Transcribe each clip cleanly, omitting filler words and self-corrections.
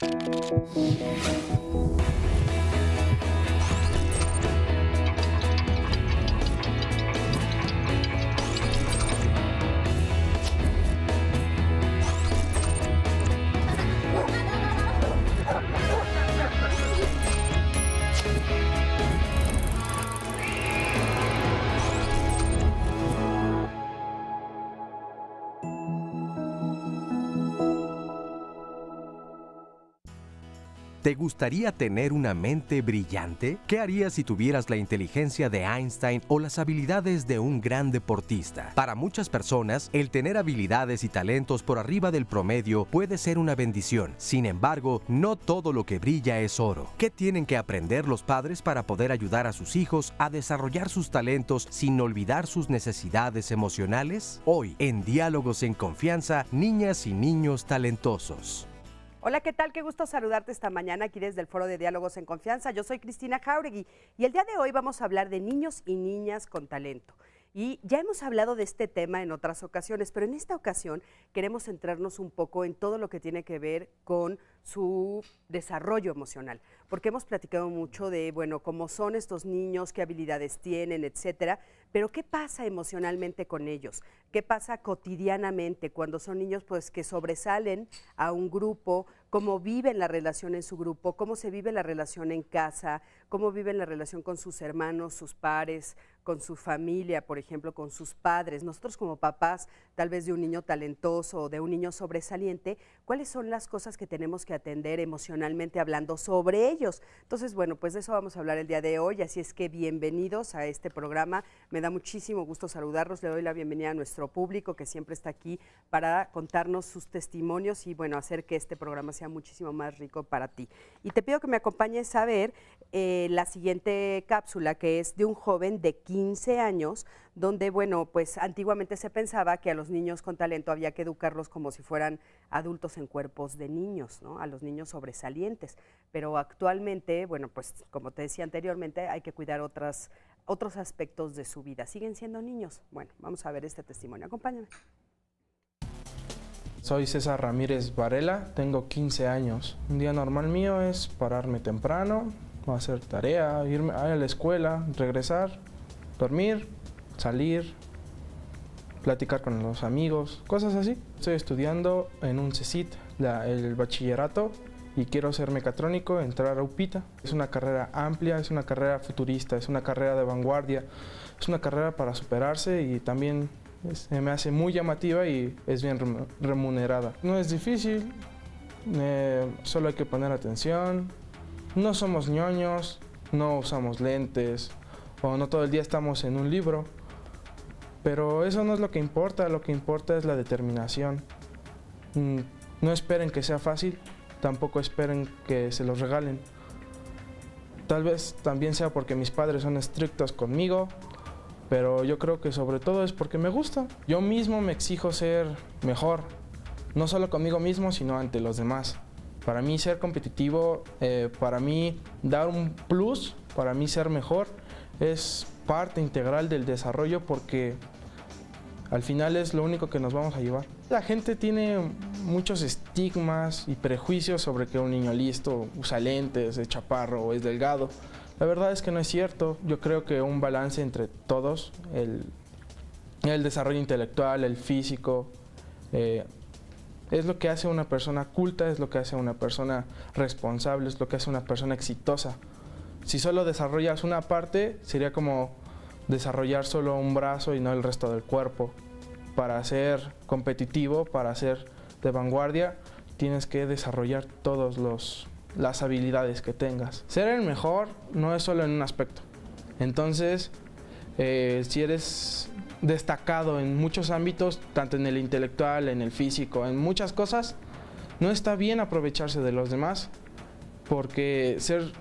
¿Te gustaría tener una mente brillante? ¿Qué harías si tuvieras la inteligencia de Einstein o las habilidades de un gran deportista? Para muchas personas, el tener habilidades y talentos por arriba del promedio puede ser una bendición. Sin embargo, no todo lo que brilla es oro. ¿Qué tienen que aprender los padres para poder ayudar a sus hijos a desarrollar sus talentos sin olvidar sus necesidades emocionales? Hoy, en Diálogos en Confianza, niñas y niños talentosos. Hola, ¿qué tal? Qué gusto saludarte esta mañana aquí desde el Foro de Diálogos en Confianza. Yo soy Cristina Jáuregui y el día de hoy vamos a hablar de niños y niñas con talento. Y ya hemos hablado de este tema en otras ocasiones, pero en esta ocasión queremos centrarnos un poco en todo lo que tiene que ver con su desarrollo emocional, porque hemos platicado mucho de, bueno, cómo son estos niños, qué habilidades tienen, etcétera, pero ¿qué pasa emocionalmente con ellos? ¿Qué pasa cotidianamente cuando son niños pues que sobresalen a un grupo? ¿Cómo viven la relación en su grupo? ¿Cómo se vive la relación en casa? ¿Cómo viven la relación con sus hermanos, sus pares, con su familia, por ejemplo, con sus padres? Nosotros como papás, tal vez de un niño talentoso o de un niño sobresaliente, ¿cuáles son las cosas que tenemos que atender emocionalmente hablando sobre ellos? Entonces, bueno, pues de eso vamos a hablar el día de hoy, así es que bienvenidos a este programa. Me da muchísimo gusto saludarlos, le doy la bienvenida a nuestro público que siempre está aquí para contarnos sus testimonios y, bueno, hacer que este programa sea muchísimo más rico para ti. Y te pido que me acompañes a ver la siguiente cápsula, que es de un joven de 15 años, donde, bueno, pues antiguamente se pensaba que a los niños con talento había que educarlos como si fueran adultos en cuerpos de niños, ¿no? A los niños sobresalientes. Pero actualmente, bueno, pues como te decía anteriormente, hay que cuidar otros aspectos de su vida. ¿Siguen siendo niños? Bueno, vamos a ver este testimonio. Acompáñame. Soy César Ramírez Varela, tengo 15 años. Un día normal mío es pararme temprano, hacer tarea, irme a la escuela, regresar, dormir, salir, platicar con los amigos, cosas así. Estoy estudiando en un CECIT, el bachillerato, y quiero ser mecatrónico, entrar a UPITA. Es una carrera amplia, es una carrera futurista, es una carrera de vanguardia, es una carrera para superarse y también me hace muy llamativa y es bien remunerada. No es difícil, solo hay que poner atención. No somos ñoños, no usamos lentes o no todo el día estamos en un libro, pero eso no es lo que importa es la determinación. No esperen que sea fácil, tampoco esperen que se los regalen. Tal vez también sea porque mis padres son estrictos conmigo, pero yo creo que sobre todo es porque me gusta. Yo mismo me exijo ser mejor, no solo conmigo mismo, sino ante los demás. Para mí ser competitivo, para mí dar un plus, para mí ser mejor, es parte integral del desarrollo porque al final es lo único que nos vamos a llevar. La gente tiene muchos estigmas y prejuicios sobre que un niño listo usa lentes, es chaparro o es delgado. La verdad es que no es cierto. Yo creo que un balance entre todos, el desarrollo intelectual, el físico, es lo que hace una persona culta, es lo que hace una persona responsable, es lo que hace una persona exitosa. Si solo desarrollas una parte, sería como desarrollar solo un brazo y no el resto del cuerpo. Para ser competitivo, para ser de vanguardia, tienes que desarrollar todas las habilidades que tengas. Ser el mejor no es solo en un aspecto. Entonces, si eres destacado en muchos ámbitos, tanto en el intelectual, en el físico, en muchas cosas, no está bien aprovecharse de los demás, porque ser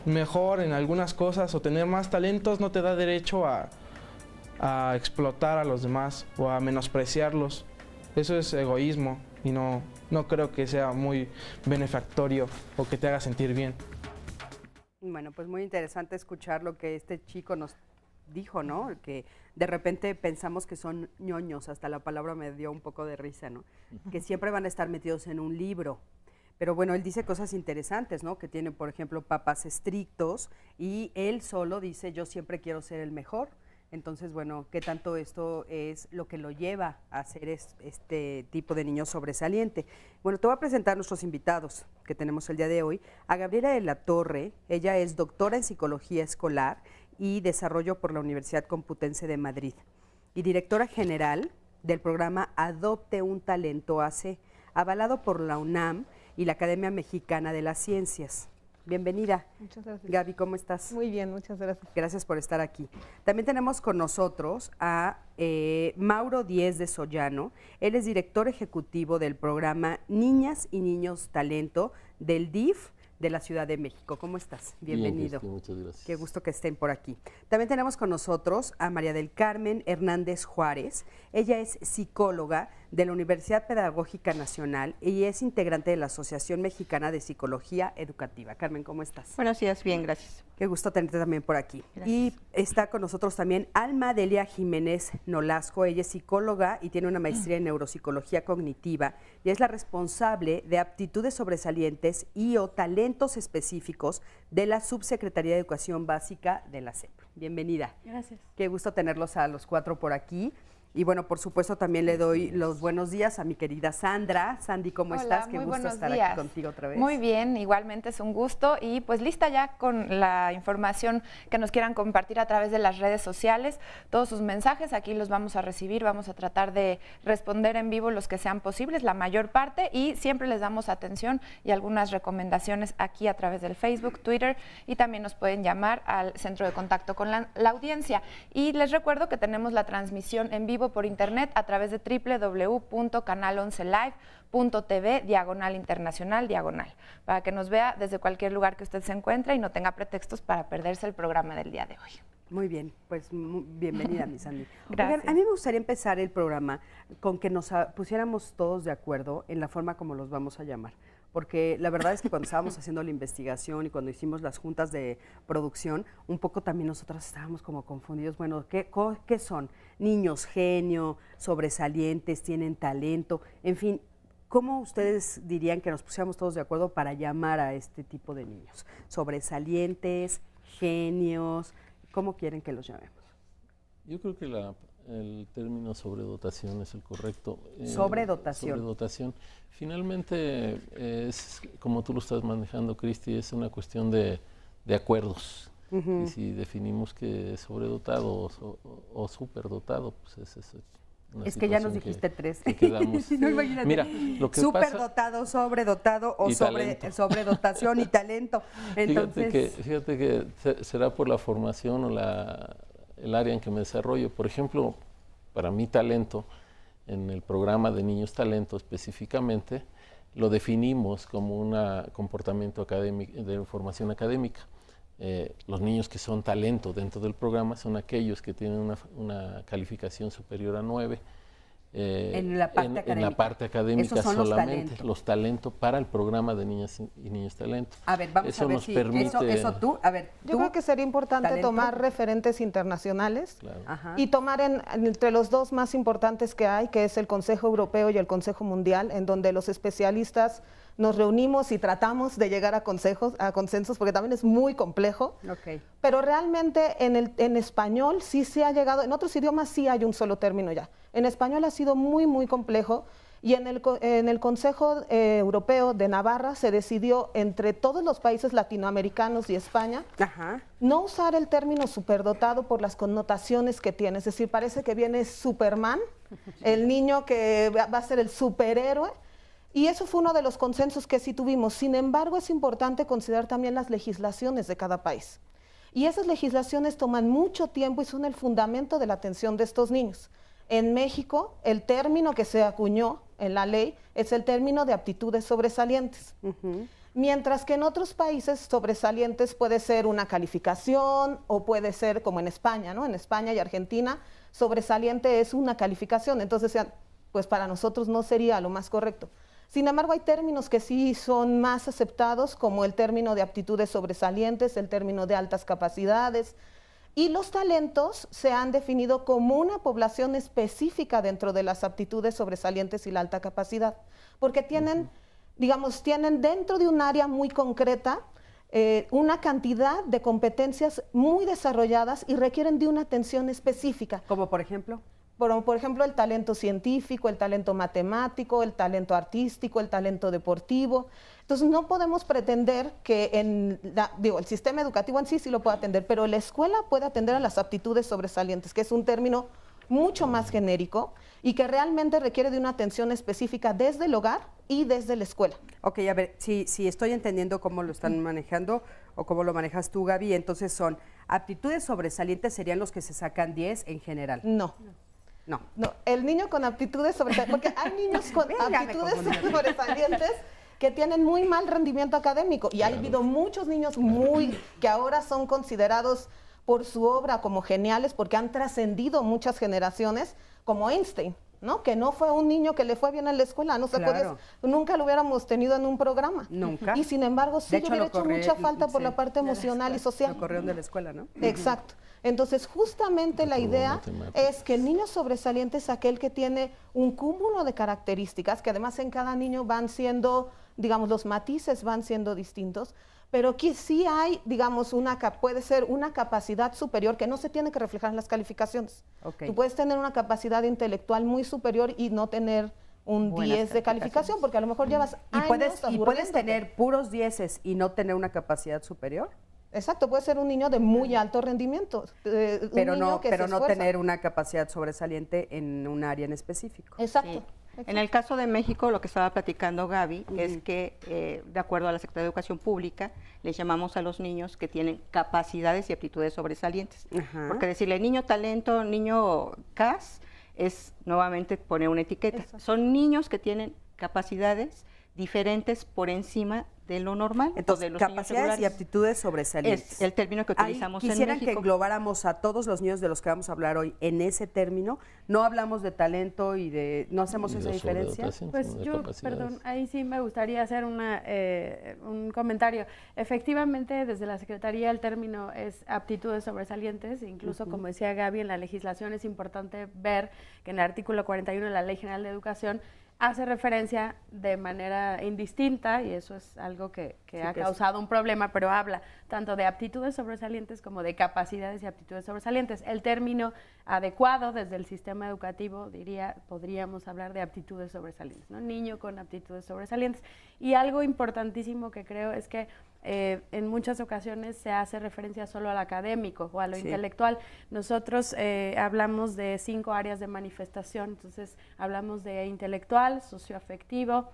mejor en algunas cosas o tener más talentos no te da derecho a explotar a los demás o a menospreciarlos. Eso es egoísmo y no creo que sea muy benefactorio o que te haga sentir bien. Bueno, pues muy interesante escuchar lo que este chico nos dijo, ¿no? Que de repente pensamos que son ñoños, hasta la palabra me dio un poco de risa, ¿no? Que siempre van a estar metidos en un libro. Pero bueno, él dice cosas interesantes, ¿no? Que tiene, por ejemplo, papás estrictos y él solo dice, yo siempre quiero ser el mejor. Entonces, bueno, ¿qué tanto esto es lo que lo lleva a ser este tipo de niño sobresaliente? Bueno, te voy a presentar a nuestros invitados que tenemos el día de hoy. A Gabriela de la Torre, ella es doctora en Psicología Escolar y Desarrollo por la Universidad Complutense de Madrid y directora general del programa Adopte un Talento AC, avalado por la UNAM y la Academia Mexicana de las Ciencias. Bienvenida. Muchas gracias. Gaby, ¿cómo estás? Muy bien, muchas gracias. Gracias por estar aquí. También tenemos con nosotros a Mauro Díez de Sollano. Él es director ejecutivo del programa Niñas y Niños Talento del DIF de la Ciudad de México. ¿Cómo estás? Bienvenido. Bien, muchas gracias. Qué gusto que estén por aquí. También tenemos con nosotros a María del Carmen Hernández Juárez. Ella es psicóloga de la Universidad Pedagógica Nacional y es integrante de la Asociación Mexicana de Psicología Educativa. Carmen, ¿cómo estás? Buenos días, bien, gracias. Qué gusto tenerte también por aquí. Gracias. Y está con nosotros también Alma Delia Jiménez Nolasco. Ella es psicóloga y tiene una maestría en neuropsicología cognitiva y es la responsable de aptitudes sobresalientes y o talentos específicos de la Subsecretaría de Educación Básica de la SEP. Bienvenida. Gracias. Qué gusto tenerlos a los cuatro por aquí. Y bueno, por supuesto, también le doy los buenos días a mi querida Sandra. Sandy, ¿cómo estás? Qué gusto estar aquí contigo otra vez. Muy bien, igualmente es un gusto y pues lista ya con la información que nos quieran compartir a través de las redes sociales. Todos sus mensajes aquí los vamos a recibir, vamos a tratar de responder en vivo los que sean posibles, la mayor parte, y siempre les damos atención y algunas recomendaciones aquí a través del Facebook, Twitter, y también nos pueden llamar al centro de contacto con la audiencia. Y les recuerdo que tenemos la transmisión en vivo por internet a través de www.canal11live.tv/internacional/, para que nos vea desde cualquier lugar que usted se encuentre y no tenga pretextos para perderse el programa del día de hoy. Muy bien, pues bienvenida, mi Sandy. Gracias. Oigan, a mí me gustaría empezar el programa con que nos pusiéramos todos de acuerdo en la forma como los vamos a llamar. Porque la verdad es que cuando estábamos haciendo la investigación y cuando hicimos las juntas de producción, un poco también nosotros estábamos como confundidos. Bueno, ¿qué son? Niños genio, sobresalientes, tienen talento, en fin. ¿Cómo ustedes dirían que nos pusiéramos todos de acuerdo para llamar a este tipo de niños? Sobresalientes, genios, ¿cómo quieren que los llamemos? Yo creo que el término sobredotación es el correcto. Sobredotación. Sobredotación. Finalmente, es como tú lo estás manejando, Cristi, es una cuestión de acuerdos. Y si definimos que es sobredotado o superdotado, pues es una es que ya nos situación dijiste tres. quedamos. No, imagínate. Mira, lo que superdotado, sobredotado o sobredotación y talento. Entonces, fíjate que será por la formación o el área en que me desarrollo. Por ejemplo, para mi talento, en el programa de Niños Talento específicamente, lo definimos como un comportamiento académico, de formación académica. Los niños que son talento dentro del programa son aquellos que tienen una calificación superior a 9. En la parte académica Esos son solamente. los talentos para el programa de niñas y niños talento. A ver, vamos eso a ver nos si permite, eso tú, a ver, Yo creo que sería importante talento. tomar referentes internacionales claro. y tomar entre los dos más importantes que hay, que es el Consejo Europeo y el Consejo Mundial, en donde los especialistas nos reunimos y tratamos de llegar a consensos, porque también es muy complejo. Okay. Pero realmente en español sí se ha llegado, en otros idiomas sí hay un solo término ya. En español ha sido muy, muy complejo y en el Consejo Europeo de Navarra se decidió entre todos los países latinoamericanos y España no usar el término superdotado por las connotaciones que tiene. Es decir, parece que viene Superman, el niño que va a ser el superhéroe. Y eso fue uno de los consensos que sí tuvimos. Sin embargo, es importante considerar también las legislaciones de cada país. Y esas legislaciones toman mucho tiempo y son el fundamento de la atención de estos niños. En México, el término que se acuñó en la ley es el término de aptitudes sobresalientes. Mientras que en otros países sobresalientes puede ser una calificación o puede ser como en España, ¿no? En España y Argentina, sobresaliente es una calificación. Entonces, pues para nosotros no sería lo más correcto. Sin embargo, hay términos que sí son más aceptados, como el término de aptitudes sobresalientes, el término de altas capacidades, y los talentos se han definido como una población específica dentro de las aptitudes sobresalientes y la alta capacidad, porque tienen digamos, tienen dentro de un área muy concreta una cantidad de competencias muy desarrolladas y requieren de una atención específica. Como por ejemplo. Por ejemplo, el talento científico, el talento matemático, el talento artístico, el talento deportivo. Entonces, no podemos pretender que el sistema educativo en sí lo puede atender, pero la escuela puede atender a las aptitudes sobresalientes, que es un término mucho más genérico y que realmente requiere de una atención específica desde el hogar y desde la escuela. Ok, a ver, si estoy entendiendo cómo lo están manejando o cómo lo manejas tú, Gaby, entonces son aptitudes sobresalientes serían los que se sacan 10 en general. No, el niño con aptitudes sobresalientes, porque hay niños con aptitudes sobresalientes que tienen muy mal rendimiento académico y ha habido muchos niños que ahora son considerados por su obra como geniales porque han trascendido muchas generaciones, como Einstein, ¿no? Que no fue un niño que le fue bien en la escuela, nunca lo hubiéramos tenido en un programa. Nunca. Y sin embargo, sí le hubiera hecho mucha falta por la parte emocional y social. Lo corrieron de la escuela, ¿no? Exacto. Entonces, justamente la idea es que el niño sobresaliente es aquel que tiene un cúmulo de características, que además en cada niño van siendo, digamos, los matices van siendo distintos, pero que sí hay, digamos, puede ser una capacidad superior que no se tiene que reflejar en las calificaciones. Tú puedes tener una capacidad intelectual muy superior y no tener un 10 de calificación, porque a lo mejor llevas años ¿Y puedes tener puros 10 y no tener una capacidad superior? Exacto, puede ser un niño de muy alto rendimiento, pero no tener una capacidad sobresaliente en un área en específico. Exacto. Sí. En el caso de México, lo que estaba platicando Gaby es que, de acuerdo a la Secretaría de Educación Pública, les llamamos a los niños que tienen capacidades y aptitudes sobresalientes. Porque decirle niño talento, niño CAS, es nuevamente poner una etiqueta. Exacto. Son niños que tienen capacidades diferentes por encima de lo normal. Entonces, de los capacidades y aptitudes sobresalientes. Es el término que utilizamos en México. Quisieran que englobáramos a todos los niños de los que vamos a hablar hoy en ese término. No hablamos de talento no hacemos esa diferencia. Pues yo, perdón, ahí sí me gustaría hacer un comentario. Efectivamente, desde la Secretaría el término es aptitudes sobresalientes, incluso como decía Gaby, en la legislación es importante ver que en el artículo 41 de la Ley General de Educación hace referencia de manera indistinta, y eso es algo que ha causado un problema, pero habla tanto de aptitudes sobresalientes como de capacidades y aptitudes sobresalientes. El término adecuado desde el sistema educativo, podríamos hablar de aptitudes sobresalientes, ¿no? Niño con aptitudes sobresalientes. Y algo importantísimo que creo es que en muchas ocasiones se hace referencia solo al académico o a lo intelectual. Nosotros hablamos de 5 áreas de manifestación, entonces hablamos de intelectual, socioafectivo,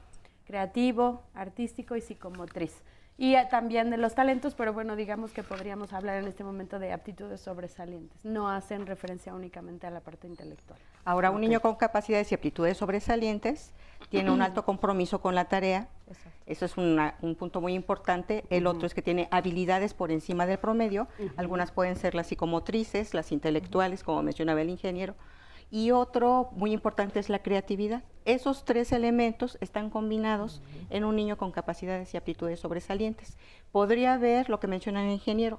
creativo, artístico y psicomotriz. Y también de los talentos, pero bueno, digamos que podríamos hablar en este momento de aptitudes sobresalientes. No hacen referencia únicamente a la parte intelectual. Ahora, un niño con capacidades y aptitudes sobresalientes tiene un alto compromiso con la tarea. Exacto. Eso es un punto muy importante. El otro es que tiene habilidades por encima del promedio. Algunas pueden ser las psicomotrices, las intelectuales, como mencionaba el ingeniero. Y otro muy importante es la creatividad. Esos 3 elementos están combinados en un niño con capacidades y aptitudes sobresalientes. Podría haber, lo que menciona el ingeniero,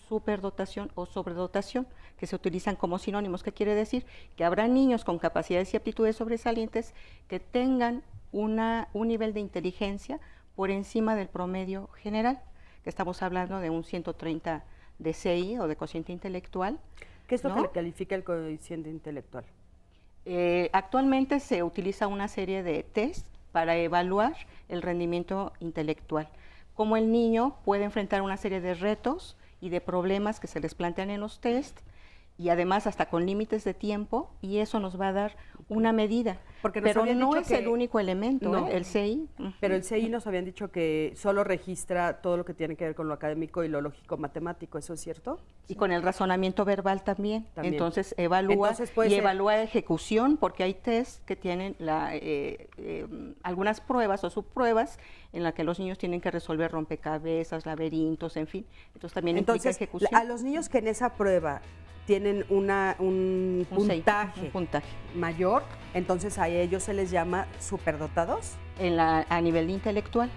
superdotación o sobredotación, que se utilizan como sinónimos. ¿Qué quiere decir? Que habrá niños con capacidades y aptitudes sobresalientes que tengan un nivel de inteligencia por encima del promedio general, que estamos hablando de un 130 de CI o de cociente intelectual. ¿Qué es lo que le califica el cociente intelectual? Actualmente se utiliza una serie de test para evaluar el rendimiento intelectual. Cómo el niño puede enfrentar una serie de retos y de problemas que se les plantean en los test, y además hasta con límites de tiempo, y eso nos va a dar una medida. Pero no es el único elemento, no, el CI. Pero el CI nos habían dicho que solo registra todo lo que tiene que ver con lo académico y lo lógico-matemático, ¿eso es cierto? Y con el razonamiento verbal también. Entonces evalúa evalúa ejecución, porque hay test que tienen algunas pruebas o subpruebas en las que los niños tienen que resolver rompecabezas, laberintos, en fin. Entonces también implica ejecución. A los niños que en esa prueba tienen un puntaje mayor, entonces a ellos se les llama superdotados. A nivel intelectual.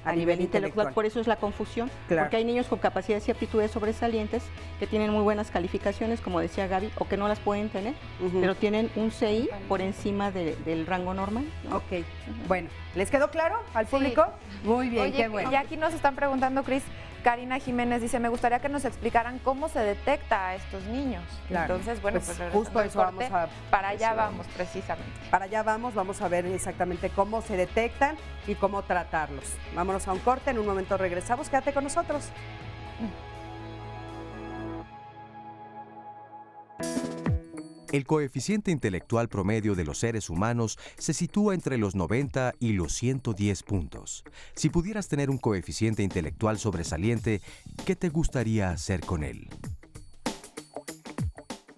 a nivel intelectual. Por eso es la confusión, Claro. porque hay niños con capacidades y aptitudes sobresalientes que tienen muy buenas calificaciones, como decía Gaby, o que no las pueden tener, pero tienen un CI por encima del rango normal, ¿no? Ok, bueno, ¿les quedó claro al público? Muy bien, Oye, qué bueno. y aquí nos están preguntando, Cris, Karina Jiménez dice, me gustaría que nos explicaran cómo se detecta a estos niños. Claro. Entonces, bueno, Pues pues justo regresando al eso vamos corte, a- para allá eso vamos precisamente. Para allá vamos a ver exactamente cómo se detectan y cómo tratarlos. Vámonos a un corte, en un momento regresamos, quédate con nosotros. El coeficiente intelectual promedio de los seres humanos se sitúa entre los 90 y los 110 puntos. Si pudieras tener un coeficiente intelectual sobresaliente, ¿qué te gustaría hacer con él?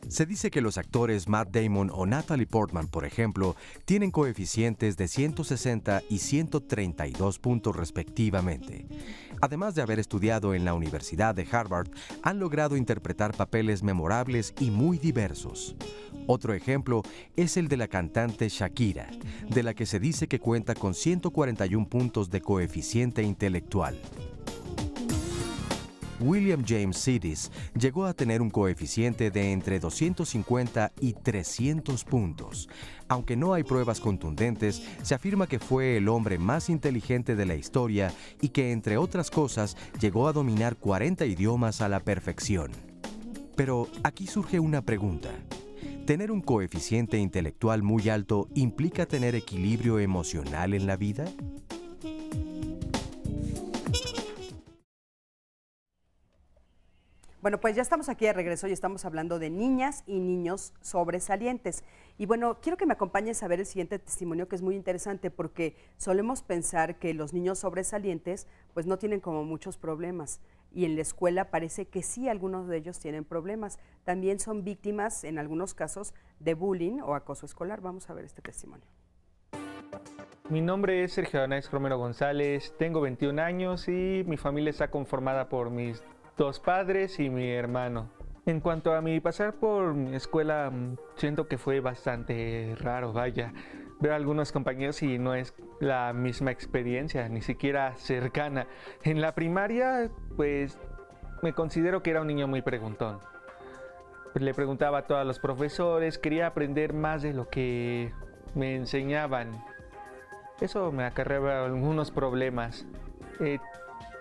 Se dice que los actores Matt Damon o Natalie Portman, por ejemplo, tienen coeficientes de 160 y 132 puntos respectivamente. Además de haber estudiado en la Universidad de Harvard, han logrado interpretar papeles memorables y muy diversos. Otro ejemplo es el de la cantante Shakira, de la que se dice que cuenta con 141 puntos de coeficiente intelectual. William James Sidis llegó a tener un coeficiente de entre 250 y 300 puntos. Aunque no hay pruebas contundentes, se afirma que fue el hombre más inteligente de la historia y que, entre otras cosas, llegó a dominar 40 idiomas a la perfección. Pero aquí surge una pregunta. ¿Tener un coeficiente intelectual muy alto implica tener equilibrio emocional en la vida? Bueno, pues ya estamos aquí de regreso y estamos hablando de niñas y niños sobresalientes. Y bueno, quiero que me acompañes a ver el siguiente testimonio, que es muy interesante porque solemos pensar que los niños sobresalientes pues no tienen como muchos problemas, y en la escuela parece que sí, algunos de ellos tienen problemas. También son víctimas en algunos casos de bullying o acoso escolar. Vamos a ver este testimonio. Mi nombre es Sergio Danais Romero González, tengo 21 años y mi familia está conformada por mis 2 padres y mi hermano. En cuanto a mi pasar por mi escuela, siento que fue bastante raro, vaya. Veo a algunos compañeros y no es la misma experiencia, ni siquiera cercana. En la primaria, pues, me considero que era un niño muy preguntón. Le preguntaba a todos los profesores, quería aprender más de lo que me enseñaban. Eso me acarreaba algunos problemas.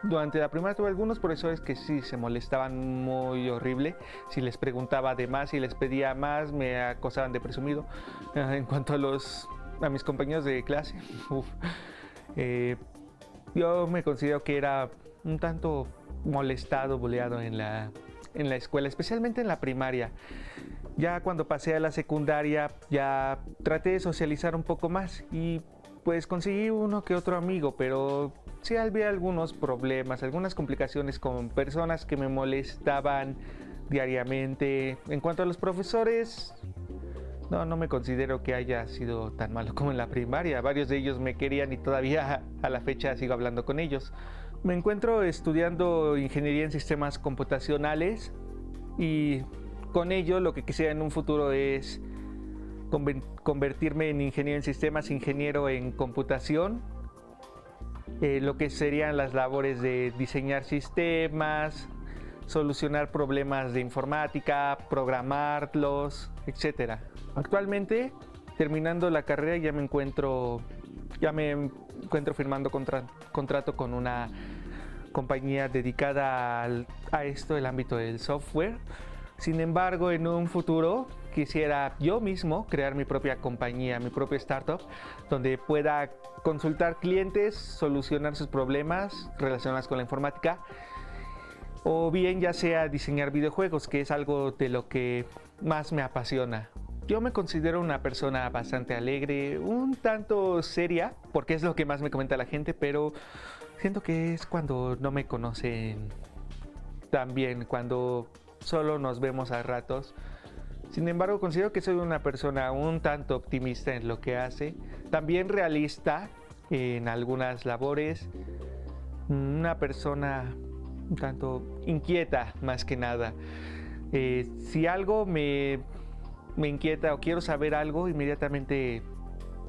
Durante la primaria tuve algunos profesores que sí se molestaban muy horrible. Si les preguntaba de más, si les pedía más, me acosaban de presumido. En cuanto a mis compañeros de clase, yo me considero que era un tanto molestado, bulleado en la escuela, especialmente en la primaria. Ya cuando pasé a la secundaria, ya traté de socializar un poco más y pues conseguí uno que otro amigo, pero sí había algunos problemas, algunas complicaciones con personas que me molestaban diariamente. En cuanto a los profesores, no me considero que haya sido tan malo como en la primaria. Varios de ellos me querían y todavía a la fecha sigo hablando con ellos. Me encuentro estudiando ingeniería en sistemas computacionales y con ello lo que quisiera en un futuro es convertirme en ingeniero en sistemas, ingeniero en computación, lo que serían las labores de diseñar sistemas, solucionar problemas de informática, programarlos, etc. Actualmente, terminando la carrera, ya me encuentro firmando contrato con una compañía dedicada a esto, el ámbito del software. Sin embargo, en un futuro quisiera yo mismo crear mi propia compañía, mi propia startup, donde pueda consultar clientes, solucionar sus problemas relacionados con la informática, o bien ya sea diseñar videojuegos, que es algo de lo que más me apasiona. Yo me considero una persona bastante alegre, un tanto seria, porque es lo que más me comenta la gente, pero siento que es cuando no me conocen tan bien, cuando solo nos vemos a ratos. Sin embargo, considero que soy una persona un tanto optimista en lo que hace, también realista en algunas labores, una persona un tanto inquieta más que nada. Si algo me inquieta o quiero saber algo, inmediatamente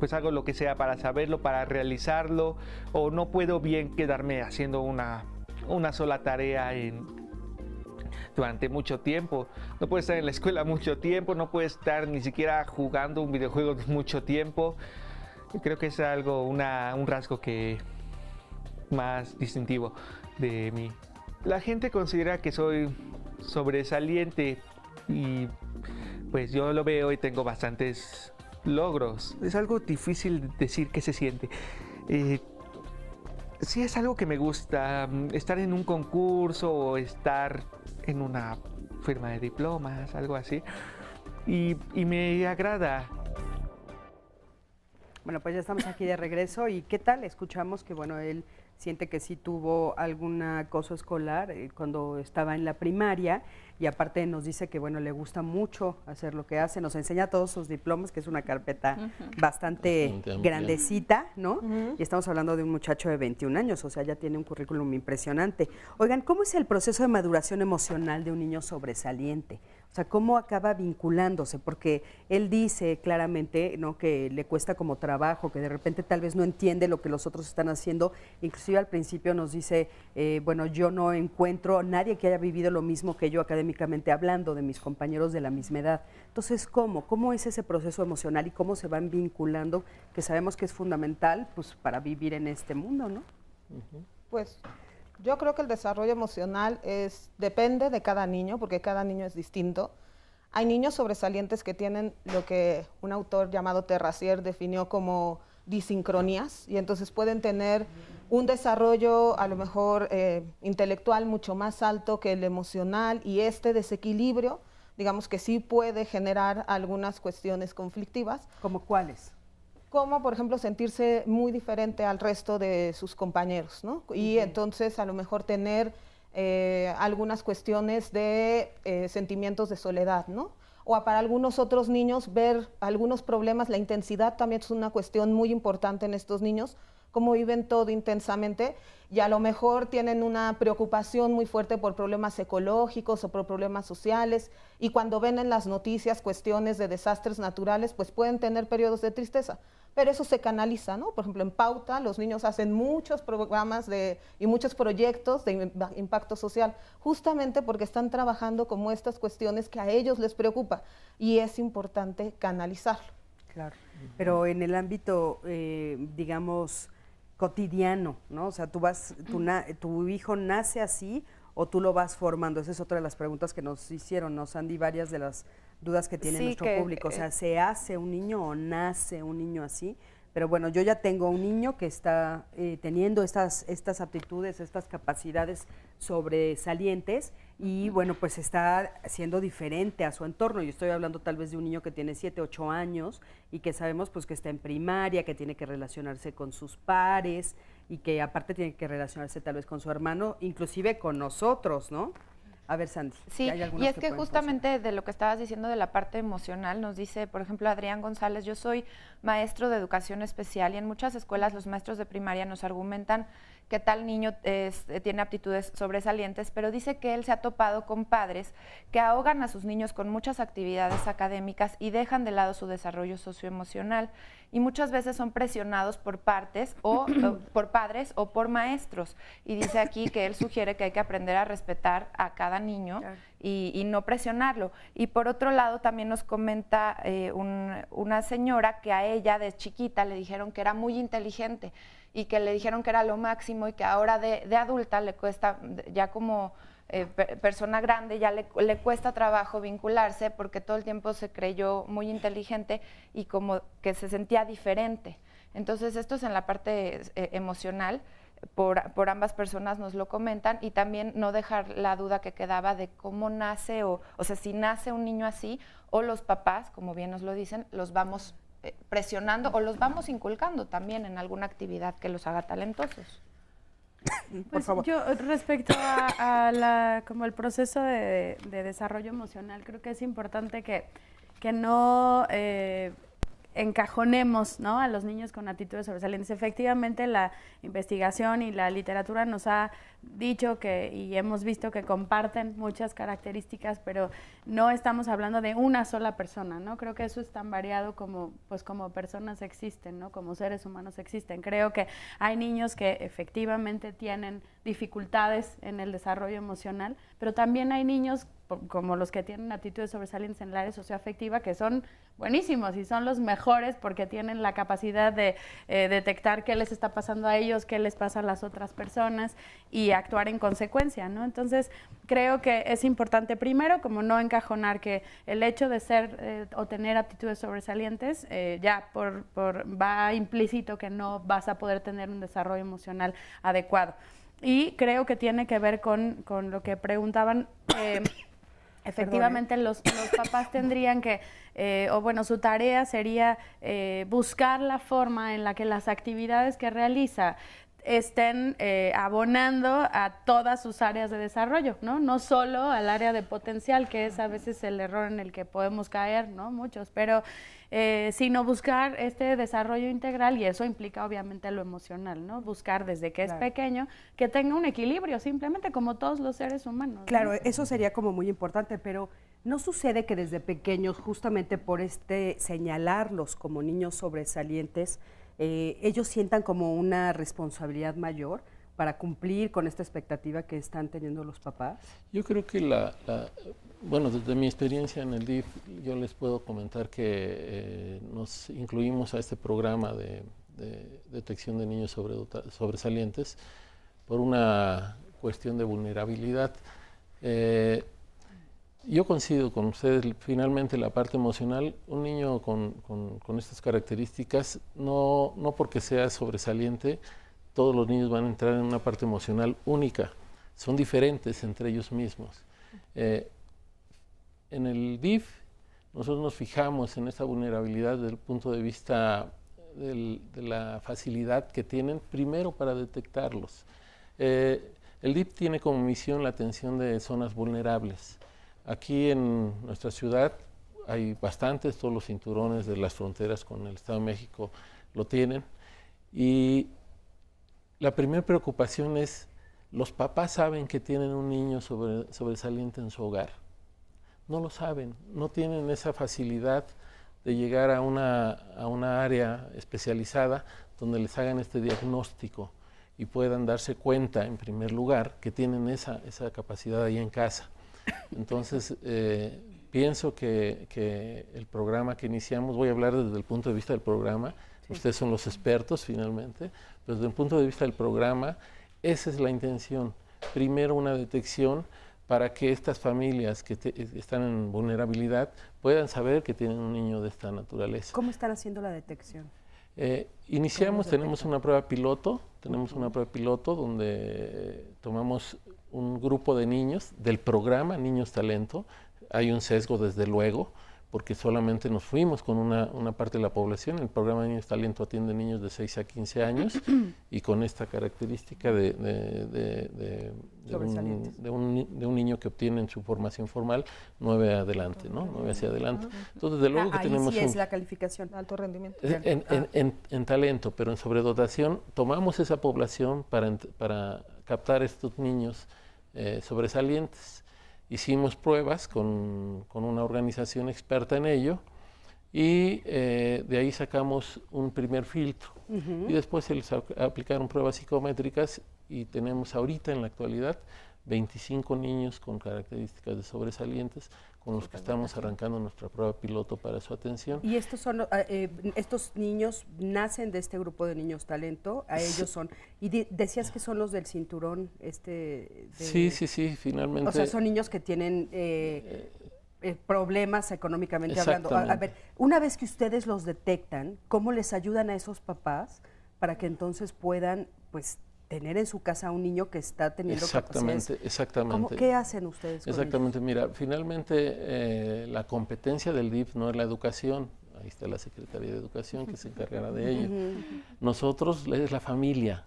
pues hago lo que sea para saberlo, para realizarlo, o no puedo bien quedarme haciendo una sola tarea durante mucho tiempo. No puedo estar en la escuela mucho tiempo, no puedo estar ni siquiera jugando un videojuego mucho tiempo. Yo creo que es algo, un rasgo que más distintivo de mí. La gente considera que soy sobresaliente y pues yo lo veo y tengo bastantes logros. Es algo difícil decir qué se siente. Sí es algo que me gusta, estar en un concurso o estar en una firma de diplomas, algo así, y me agrada. Bueno, pues ya estamos aquí de regreso y ¿qué tal? Escuchamos que, bueno, él siente que sí tuvo algún acoso escolar cuando estaba en la primaria y aparte nos dice que, bueno, le gusta mucho hacer lo que hace, nos enseña todos sus diplomas, que es una carpeta bastante grandecita, ¿no? Y estamos hablando de un muchacho de 21 años, o sea, ya tiene un currículum impresionante. Oigan, ¿cómo es el proceso de maduración emocional de un niño sobresaliente? O sea, ¿cómo acaba vinculándose? Porque él dice claramente, ¿no?, que le cuesta como trabajo, que de repente tal vez no entiende lo que los otros están haciendo. Inclusive al principio nos dice, bueno, yo no encuentro a nadie que haya vivido lo mismo que yo académicamente hablando, de mis compañeros de la misma edad. Entonces, ¿cómo es ese proceso emocional y cómo se van vinculando? Que sabemos que es fundamental, pues, para vivir en este mundo, ¿no? Pues yo creo que el desarrollo emocional depende de cada niño, porque cada niño es distinto. Hay niños sobresalientes que tienen lo que un autor llamado Terracier definió como disincronías, y entonces pueden tener un desarrollo a lo mejor intelectual mucho más alto que el emocional, y este desequilibrio, digamos que sí puede generar algunas cuestiones conflictivas. ¿Cómo cuáles? Como, por ejemplo, sentirse muy diferente al resto de sus compañeros, ¿no? Y entonces a lo mejor tener algunas cuestiones de sentimientos de soledad, ¿no? O para algunos otros niños ver algunos problemas, la intensidad también es una cuestión muy importante en estos niños, cómo viven todo intensamente, y a lo mejor tienen una preocupación muy fuerte por problemas ecológicos o por problemas sociales, y cuando ven en las noticias cuestiones de desastres naturales, pues pueden tener periodos de tristeza. Pero eso se canaliza, ¿no? Por ejemplo, en Pauta los niños hacen muchos programas y muchos proyectos de impacto social, justamente porque están trabajando como estas cuestiones que a ellos les preocupa, y es importante canalizarlo. Claro, pero en el ámbito, digamos, cotidiano, ¿no? O sea, tu hijo nace así o tú lo vas formando. Esa es otra de las preguntas que nos hicieron, ¿no, Sandy? Varias de las dudas que tiene nuestro público. O sea, ¿se hace un niño o nace un niño así? Pero bueno, yo ya tengo un niño que está teniendo estas aptitudes, estas capacidades sobresalientes y bueno, pues está siendo diferente a su entorno. Yo estoy hablando tal vez de un niño que tiene 7, 8 años y que sabemos pues que está en primaria, que tiene que relacionarse con sus pares y que aparte tiene que relacionarse tal vez con su hermano, inclusive con nosotros, ¿no? A ver, Sandy. Sí, y es que justamente de lo que estabas diciendo de la parte emocional, nos dice, por ejemplo, Adrián González, yo soy maestro de educación especial y en muchas escuelas los maestros de primaria nos argumentan que tal niño tiene aptitudes sobresalientes, pero dice que él se ha topado con padres que ahogan a sus niños con muchas actividades académicas y dejan de lado su desarrollo socioemocional y muchas veces son presionados por partes o por padres o por maestros. Y dice aquí que él sugiere que hay que aprender a respetar a cada niño y no presionarlo. Y por otro lado también nos comenta una señora que a ella de chiquita le dijeron que era muy inteligente y que le dijeron que era lo máximo y que ahora de adulta le cuesta, ya como persona grande, ya le cuesta trabajo vincularse porque todo el tiempo se creyó muy inteligente y como que se sentía diferente. Entonces esto es en la parte emocional, por ambas personas nos lo comentan y también no dejar la duda que quedaba de cómo nace o sea, si nace un niño así o los papás, como bien nos lo dicen, los vamos presionando o los vamos inculcando también en alguna actividad que los haga talentosos. Pues yo respecto a como el proceso de desarrollo emocional, creo que es importante que no encajonemos, ¿no?, a los niños con actitudes sobresalientes. Efectivamente, la investigación y la literatura nos ha dicho y hemos visto que comparten muchas características, pero no estamos hablando de una sola persona, ¿no? Creo que eso es tan variado como personas existen, ¿no?, como seres humanos existen. Creo que hay niños que efectivamente tienen dificultades en el desarrollo emocional, pero también hay niños como los que tienen actitudes sobresalientes en el área socioafectiva, que son buenísimos y son los mejores porque tienen la capacidad de detectar qué les está pasando a ellos, qué les pasa a las otras personas y actuar en consecuencia, ¿no? Entonces, creo que es importante, primero, como no encajonar que el hecho de ser o tener aptitudes sobresalientes ya va implícito que no vas a poder tener un desarrollo emocional adecuado. Y creo que tiene que ver con lo que preguntaban. Efectivamente, los papás tendrían que, su tarea sería buscar la forma en la que las actividades que realiza estén abonando a todas sus áreas de desarrollo, ¿no? No solo al área de potencial, que es a veces el error en el que podemos caer, ¿no? Muchos, pero sino buscar este desarrollo integral, y eso implica obviamente lo emocional, ¿no? Buscar desde que es pequeño que tenga un equilibrio, simplemente como todos los seres humanos. Claro, ¿no? eso sería como muy importante, pero ¿no sucede que desde pequeños, justamente por señalarlos como niños sobresalientes, ellos sientan como una responsabilidad mayor para cumplir con esta expectativa que están teniendo los papás? Yo creo que bueno, desde mi experiencia en el DIF, yo les puedo comentar que nos incluimos a este programa de detección de niños sobresalientes por una cuestión de vulnerabilidad. Yo coincido con ustedes, finalmente la parte emocional, un niño con estas características, no porque sea sobresaliente, todos los niños van a entrar en una parte emocional única, son diferentes entre ellos mismos. En el DIF nosotros nos fijamos en esta vulnerabilidad desde el punto de vista de la facilidad que tienen primero para detectarlos. El DIF tiene como misión la atención de zonas vulnerables. Aquí en nuestra ciudad hay bastantes, todos los cinturones de las fronteras con el Estado de México lo tienen, y la primera preocupación es, los papás saben que tienen un niño sobresaliente en su hogar. No lo saben, no tienen esa facilidad de llegar a una área especializada donde les hagan este diagnóstico y puedan darse cuenta, en primer lugar, que tienen esa capacidad ahí en casa. Entonces, pienso que el programa que iniciamos, voy a hablar desde el punto de vista del programa, ustedes son los expertos finalmente, pero desde el punto de vista del programa, esa es la intención. Primero, una detección para que estas familias que están en vulnerabilidad puedan saber que tienen un niño de esta naturaleza. ¿Cómo están haciendo la detección? Tenemos una prueba piloto, donde tomamos un grupo de niños del programa Niños Talento. Hay un sesgo desde luego, porque solamente nos fuimos con una parte de la población. El programa Niños Talento atiende niños de 6 a 15 años y con esta característica de un niño que obtiene en su formación formal 9 adelante, ¿no? 9 hacia adelante. Entonces, desde luego que tenemos es la calificación, alto rendimiento. En talento, pero en sobredotación, tomamos esa población para captar estos niños sobresalientes. Hicimos pruebas con una organización experta en ello y de ahí sacamos un primer filtro. Y después se les aplicaron pruebas psicométricas y tenemos ahorita en la actualidad 25 niños con características de sobresalientes con los que estamos arrancando nuestra prueba piloto para su atención. ¿Y estos niños nacen de este grupo de Niños Talento? ¿A ellos son? Y decías que son los del cinturón. Sí, finalmente. O sea, son niños que tienen problemas económicamente hablando. A ver, una vez que ustedes los detectan, ¿cómo les ayudan a esos papás para que entonces puedan, pues, tener en su casa a un niño que está teniendo capacidades? Exactamente. ¿Qué hacen ustedes con Exactamente, mira, finalmente la competencia del DIF no es la educación, ahí está la Secretaría de Educación que se encargará de ello. Nosotros es la familia.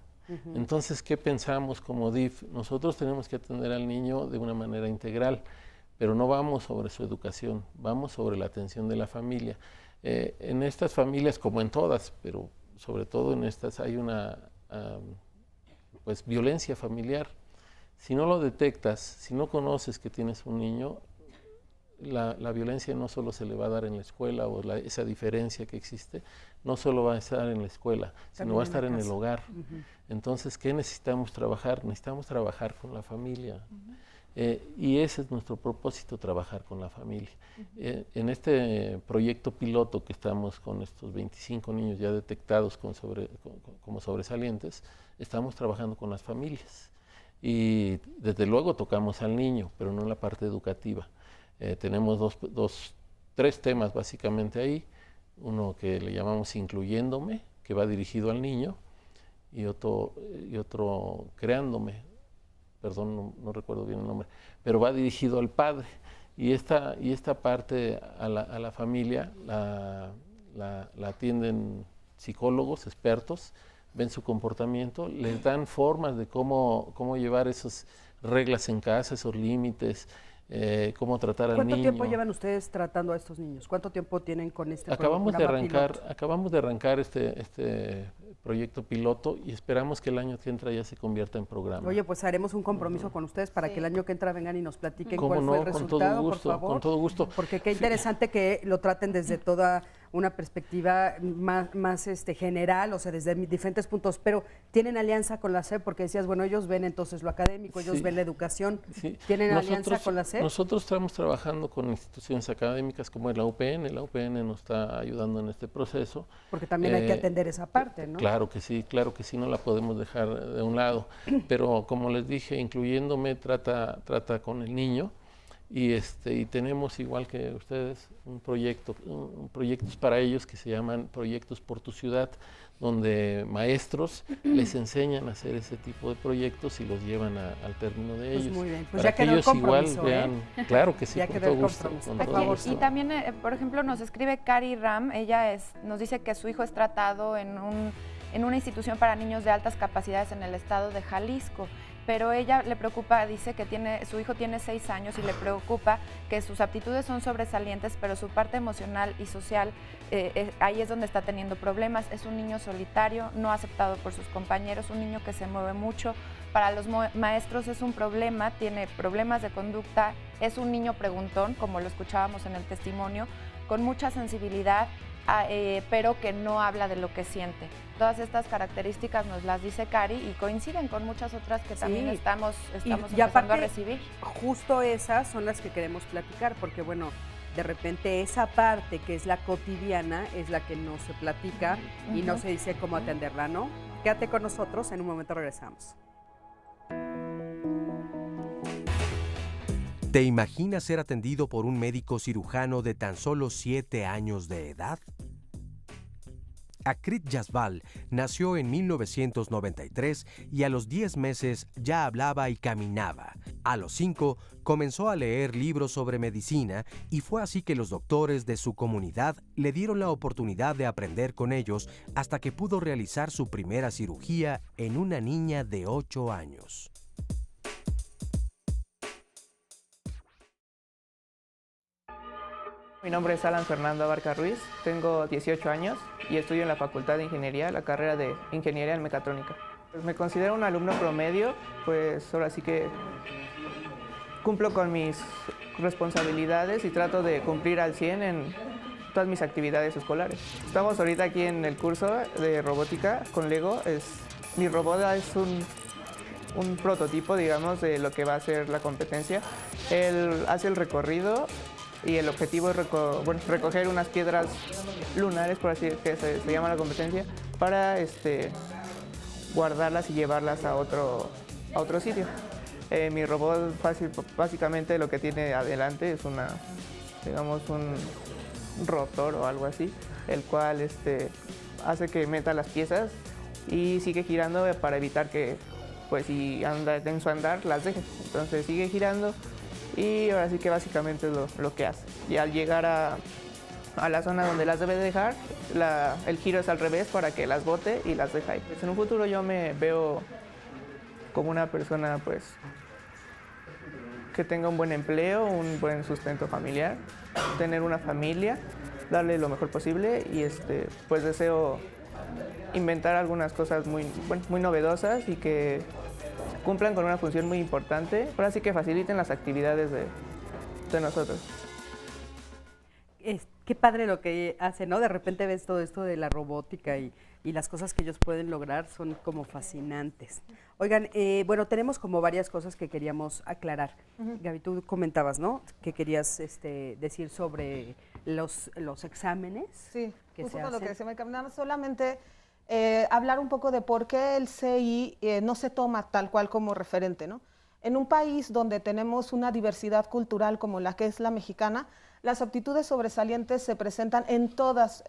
Entonces, ¿qué pensamos como DIF? Nosotros tenemos que atender al niño de una manera integral, pero no vamos sobre su educación, vamos sobre la atención de la familia. En estas familias, como en todas, pero sobre todo en estas, hay una pues, violencia familiar. Si no lo detectas, si no conoces que tienes un niño, la violencia no solo se le va a dar en la escuela o esa diferencia que existe, no solo va a estar en la escuela, sino va a estar en el hogar. Entonces, ¿qué necesitamos trabajar? Necesitamos trabajar con la familia. Y ese es nuestro propósito, trabajar con la familia. En este proyecto piloto que estamos con estos 25 niños ya detectados como sobresalientes, estamos trabajando con las familias. Y desde luego tocamos al niño, pero no en la parte educativa. Tenemos tres temas básicamente ahí. Uno que le llamamos Incluyéndome, que va dirigido al niño, y otro Creándome, perdón, no recuerdo bien el nombre, pero va dirigido al padre. Y esta parte a la familia la atienden psicólogos, expertos, ven su comportamiento, les dan formas de cómo llevar esas reglas en casa, esos límites, cómo tratar al niño. ¿Cuánto tiempo llevan ustedes tratando a estos niños? ¿Cuánto tiempo tienen con este programa piloto? Acabamos de arrancar este proyecto piloto y esperamos que el año que entra ya se convierta en programa. Oye, pues haremos un compromiso con ustedes para que el año que entra vengan y nos platiquen ¿Cómo cuál no? fue el resultado, con todo gusto, por favor. Con todo gusto. Porque qué interesante que lo traten desde toda una perspectiva más general, o sea, desde diferentes puntos, pero tienen alianza con la SEP, porque decías, bueno, ellos ven entonces lo académico, ellos ven la educación, ¿tienen alianza con la SEP? Nosotros estamos trabajando con instituciones académicas como la UPN nos está ayudando en este proceso. Porque también hay que atender esa parte, ¿no? Claro que sí, no la podemos dejar de un lado, pero como les dije, Incluyéndome trata con el niño. Y tenemos, igual que ustedes, proyectos para ellos que se llaman Proyectos por tu Ciudad, donde maestros les enseñan a hacer ese tipo de proyectos y los llevan al término de ellos. Muy bien, pues para ya que quedó el ellos compromiso, igual vean, claro que sí, ya con quedó todo el gusto. compromiso. Y también, por ejemplo, nos escribe Cari Ram, ella nos dice que su hijo es tratado en una institución para niños de altas capacidades en el estado de Jalisco. Pero ella le preocupa, dice que su hijo tiene 6 años y le preocupa que sus aptitudes son sobresalientes, pero su parte emocional y social, ahí es donde está teniendo problemas. Es un niño solitario, no aceptado por sus compañeros, un niño que se mueve mucho. Para los maestros es un problema, tiene problemas de conducta, es un niño preguntón, como lo escuchábamos en el testimonio, con mucha sensibilidad, pero que no habla de lo que siente. Todas estas características nos las dice Cari y coinciden con muchas otras que también estamos empezando a recibir. Justo esas son las que queremos platicar, porque bueno, de repente esa parte que es la cotidiana es la que no se platica y no se dice cómo atenderla, ¿no? Quédate con nosotros, en un momento regresamos. ¿Te imaginas ser atendido por un médico cirujano de tan solo 7 años de edad? Akrit Jasbal nació en 1993 y a los 10 meses ya hablaba y caminaba. A los 5 comenzó a leer libros sobre medicina y fue así que los doctores de su comunidad le dieron la oportunidad de aprender con ellos hasta que pudo realizar su primera cirugía en una niña de 8 años. Mi nombre es Alan Fernando Abarca Ruiz, tengo 18 años y estudio en la Facultad de Ingeniería, la carrera de Ingeniería en Mecatrónica. Pues me considero un alumno promedio, pues ahora sí que cumplo con mis responsabilidades y trato de cumplir al 100 en todas mis actividades escolares. Estamos ahorita aquí en el curso de robótica con Lego. Mi robot es un prototipo, digamos, de lo que va a ser la competencia. Él hace el recorrido y el objetivo es recoger unas piedras lunares, por así que se llama la competencia, para guardarlas y llevarlas a otro sitio. Mi robot básicamente lo que tiene adelante es digamos un rotor o algo así, el cual hace que meta las piezas y sigue girando para evitar que, pues, si anda en su andar, las deje. Entonces sigue girando. Y ahora sí que básicamente es lo que hace. Y al llegar a la zona donde las debe dejar, el giro es al revés para que las bote y las deja ahí. Pues en un futuro yo me veo como una persona, pues, que tenga un buen empleo, un buen sustento familiar, tener una familia darle lo mejor posible y pues deseo inventar algunas cosas muy novedosas y que cumplan con una función muy importante, ahora sí que faciliten las actividades de nosotros. Qué padre lo que hace, ¿no? De repente ves todo esto de la robótica y las cosas que ellos pueden lograr son como fascinantes. Oigan, bueno, tenemos como varias cosas que queríamos aclarar. Gaby, tú comentabas, ¿no? Que querías decir sobre los exámenes. Sí, que justo se con lo hacen. que decía María, solamente hablar un poco de por qué el CI no se toma tal cual como referente, ¿no? En un país donde tenemos una diversidad cultural como la que es la mexicana, las aptitudes sobresalientes se presentan en todas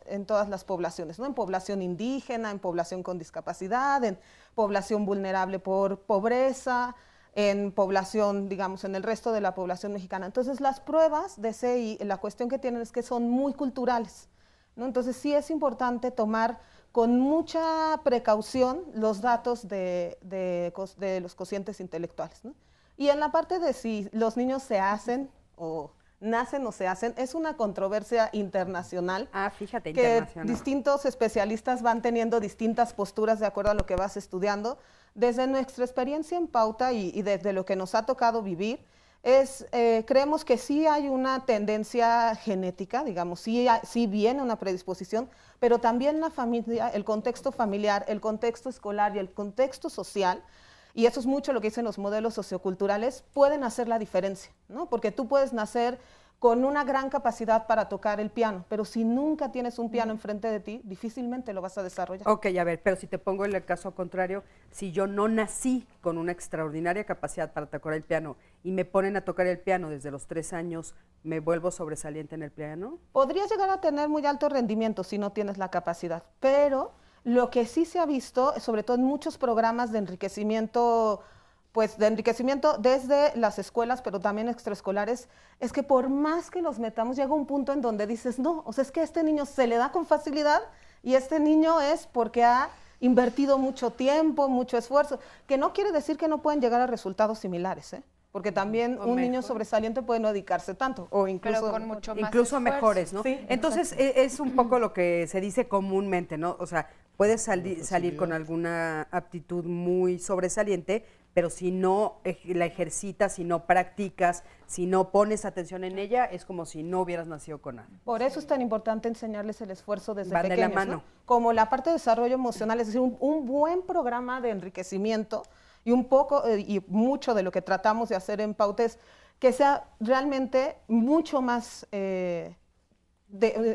las poblaciones, ¿no? En población indígena, en población con discapacidad, en población vulnerable por pobreza, en población, digamos, en el resto de la población mexicana. Entonces, las pruebas de CI, la cuestión que tienen es que son muy culturales, ¿no? Entonces, sí es importante tomar con mucha precaución los datos de los cocientes intelectuales, ¿no? Y en la parte de si los niños se hacen o nacen o se hacen, es una controversia internacional. Fíjate, que internacional. distintos especialistas van teniendo distintas posturas de acuerdo a lo que vas estudiando. Desde nuestra experiencia en Pauta y desde lo que nos ha tocado vivir, creemos que sí hay una tendencia genética, digamos, sí viene una predisposición, pero también la familia, el contexto familiar, el contexto escolar y el contexto social, y eso es mucho lo que dicen los modelos socioculturales, pueden hacer la diferencia, ¿no? Porque tú puedes nacer con una gran capacidad para tocar el piano, pero si nunca tienes un piano enfrente de ti, difícilmente lo vas a desarrollar. Ok, a ver, pero si te pongo en el caso contrario, si yo no nací con una extraordinaria capacidad para tocar el piano y me ponen a tocar el piano desde los 3 años, ¿me vuelvo sobresaliente en el piano? Podrías llegar a tener muy alto rendimiento si no tienes la capacidad, pero lo que sí se ha visto, sobre todo en muchos programas de enriquecimiento, pues de enriquecimiento desde las escuelas, pero también extraescolares, es que por más que los metamos, llega un punto en donde dices, no, o sea, es que a este niño se le da con facilidad y este niño es porque ha invertido mucho tiempo, mucho esfuerzo, que no quiere decir que no pueden llegar a resultados similares, ¿eh? Porque también un niño sobresaliente puede no dedicarse tanto, o incluso, pero con mucho más incluso esfuerzo. mejores, ¿no? Sí, entonces es un poco lo que se dice comúnmente, ¿no? O sea, puedes salir con alguna aptitud muy sobresaliente, pero si no la ejercitas, si no practicas, si no pones atención en ella, es como si no hubieras nacido con nada. Por eso es tan importante enseñarles el esfuerzo desde Van de pequeños, la mano. ¿no? Como la parte de desarrollo emocional, es decir, un buen programa de enriquecimiento y un poco y mucho de lo que tratamos de hacer en Pauta es que sea realmente mucho más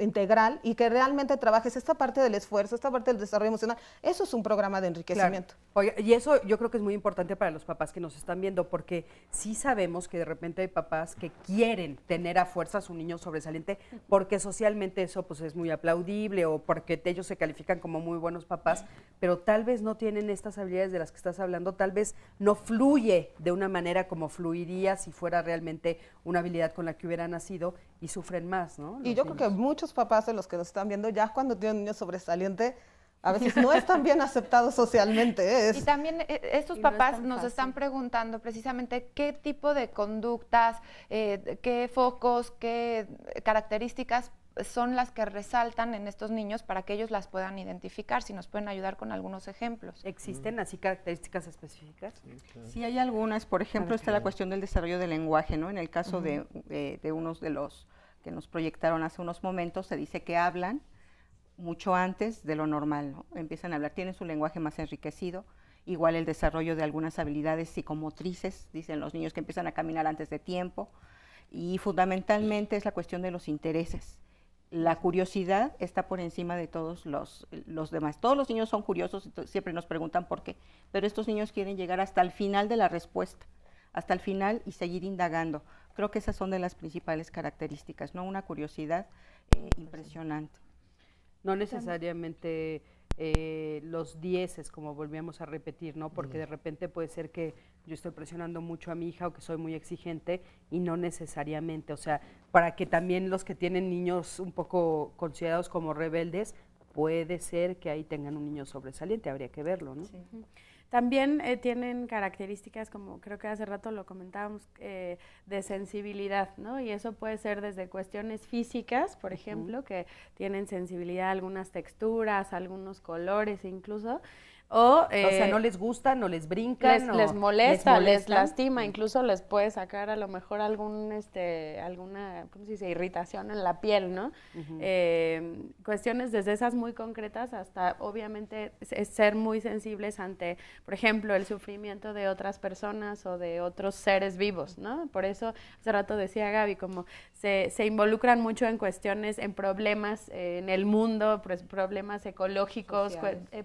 integral y que realmente trabajes esta parte del esfuerzo, esta parte del desarrollo emocional. Eso es un programa de enriquecimiento. Claro. Oye, y eso yo creo que es muy importante para los papás que nos están viendo, porque sí sabemos que de repente hay papás que quieren tener a fuerza a su niño sobresaliente, porque socialmente eso pues es muy aplaudible o porque ellos se califican como muy buenos papás, pero tal vez no tienen estas habilidades de las que estás hablando, tal vez no fluye de una manera como fluiría si fuera realmente una habilidad con la que hubiera nacido y sufren más, ¿no? Y yo creo que muchos papás de los que nos están viendo, ya cuando tienen un niño sobresaliente, a veces no están bien aceptados socialmente. Y también estos papás nos están preguntando precisamente qué tipo de conductas, qué focos, qué características son las que resaltan en estos niños para que ellos las puedan identificar, si nos pueden ayudar con algunos ejemplos. ¿Existen así características específicas? Sí, hay algunas. Por ejemplo, está la cuestión del desarrollo del lenguaje, ¿no? En el caso de unos de los que nos proyectaron hace unos momentos, se dice que hablan mucho antes de lo normal, ¿no? Empiezan a hablar, tienen su lenguaje más enriquecido, igual el desarrollo de algunas habilidades psicomotrices, dicen los niños que empiezan a caminar antes de tiempo, y fundamentalmente es la cuestión de los intereses. La curiosidad está por encima de todos los demás. Todos los niños son curiosos, siempre nos preguntan por qué, pero estos niños quieren llegar hasta el final de la respuesta, hasta el final y seguir indagando. Creo que esas son de las principales características, ¿no? Una curiosidad impresionante. No necesariamente los 10, como volvíamos a repetir, ¿no? Porque de repente puede ser que yo estoy presionando mucho a mi hija o que soy muy exigente y no necesariamente, o sea, para que también los que tienen niños un poco considerados como rebeldes, puede ser que ahí tengan un niño sobresaliente, habría que verlo, ¿no? Sí. También tienen características, como creo que hace rato lo comentábamos, de sensibilidad, ¿no? Y eso puede ser desde cuestiones físicas, por ejemplo, que tienen sensibilidad a algunas texturas, a algunos colores incluso, o sea, no les gusta, no les brincan, les molesta, les lastima, incluso les puede sacar a lo mejor alguna, ¿cómo se dice?, irritación en la piel, ¿no? Cuestiones desde esas muy concretas hasta, obviamente, es ser muy sensibles ante, por ejemplo, el sufrimiento de otras personas o de otros seres vivos, ¿no? Por eso, hace rato decía Gaby, como se involucran mucho en cuestiones, en problemas en el mundo, problemas ecológicos,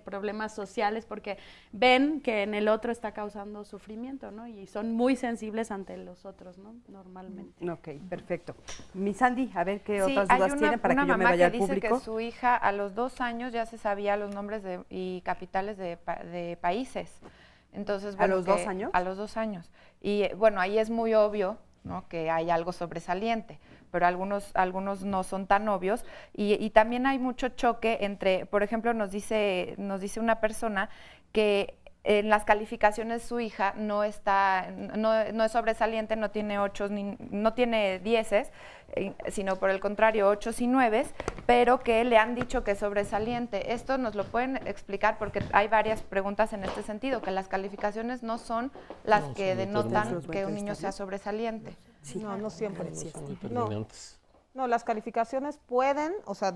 problemas sociales, porque ven que en el otro está causando sufrimiento, ¿no? Y son muy sensibles ante los otros, ¿no? Normalmente. Ok, perfecto. Mi Sandy, a ver qué otras dudas tienen para que yo me vaya al público. Dice que su hija a los 2 años ya se sabía los nombres y capitales de países. Entonces, bueno, ¿A los 2 años? A los 2 años. Y bueno, ahí es muy obvio, ¿no?, que hay algo sobresaliente, pero algunos no son tan obvios, y también hay mucho choque entre, por ejemplo, nos dice una persona que en las calificaciones su hija no es sobresaliente, no tiene 8, no tiene 10, sino por el contrario 8 y 9, pero que le han dicho que es sobresaliente. Esto nos lo pueden explicar, porque hay varias preguntas en este sentido, que las calificaciones no son las que denotan que un niño sea sobresaliente. Sí. No siempre. Sí, no, las calificaciones pueden, o sea,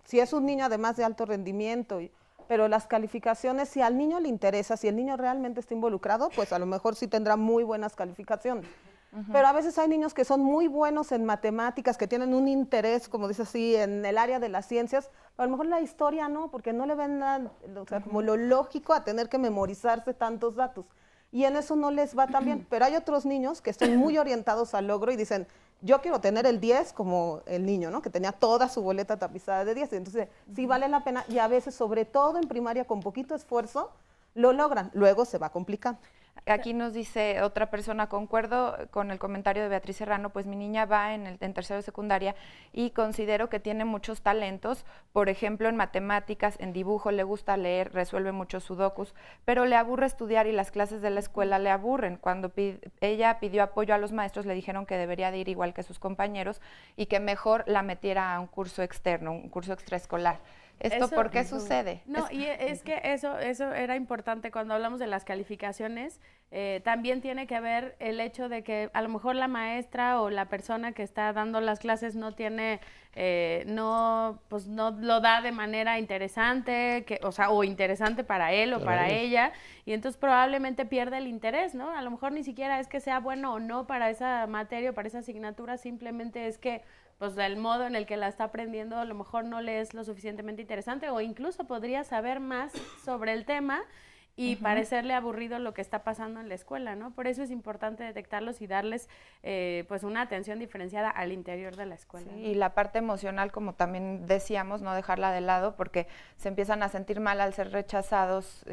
si es un niño además de alto rendimiento, pero las calificaciones, si al niño le interesa, si el niño realmente está involucrado, pues a lo mejor sí tendrá muy buenas calificaciones. Pero a veces hay niños que son muy buenos en matemáticas, que tienen un interés, como dice así, en el área de las ciencias, pero a lo mejor la historia no, porque no le ven nada, o sea, como lo lógico a tener que memorizarse tantos datos. Y en eso no les va tan bien. Pero hay otros niños que están muy orientados al logro y dicen, yo quiero tener el 10 como el niño, ¿no? Que tenía toda su boleta tapizada de 10. Entonces, sí vale la pena, y a veces, sobre todo en primaria, con poquito esfuerzo, lo logran. Luego se va complicando. Aquí nos dice otra persona, concuerdo con el comentario de Beatriz Serrano, pues mi niña va en tercero de secundaria y considero que tiene muchos talentos, por ejemplo en matemáticas, en dibujo, le gusta leer, resuelve muchos sudokus, pero le aburre estudiar y las clases de la escuela le aburren. Cuando ella pidió apoyo a los maestros, le dijeron que debería de ir igual que sus compañeros y que mejor la metiera a un curso externo, un curso extraescolar. ¿Esto por qué sucede? No, y es que eso era importante cuando hablamos de las calificaciones. También tiene que ver el hecho de que a lo mejor la maestra o la persona que está dando las clases no tiene, no lo da de manera interesante, o interesante para él o para ella, y entonces probablemente pierde el interés, ¿no? A lo mejor ni siquiera es que sea bueno o no para esa materia o para esa asignatura, simplemente es que pues el modo en el que la está aprendiendo a lo mejor no le es lo suficientemente interesante, o incluso podría saber más sobre el tema y parecerle aburrido lo que está pasando en la escuela, ¿no? Por eso es importante detectarlos y darles pues una atención diferenciada al interior de la escuela. Sí, y la parte emocional, como también decíamos, no dejarla de lado, porque se empiezan a sentir mal al ser rechazados,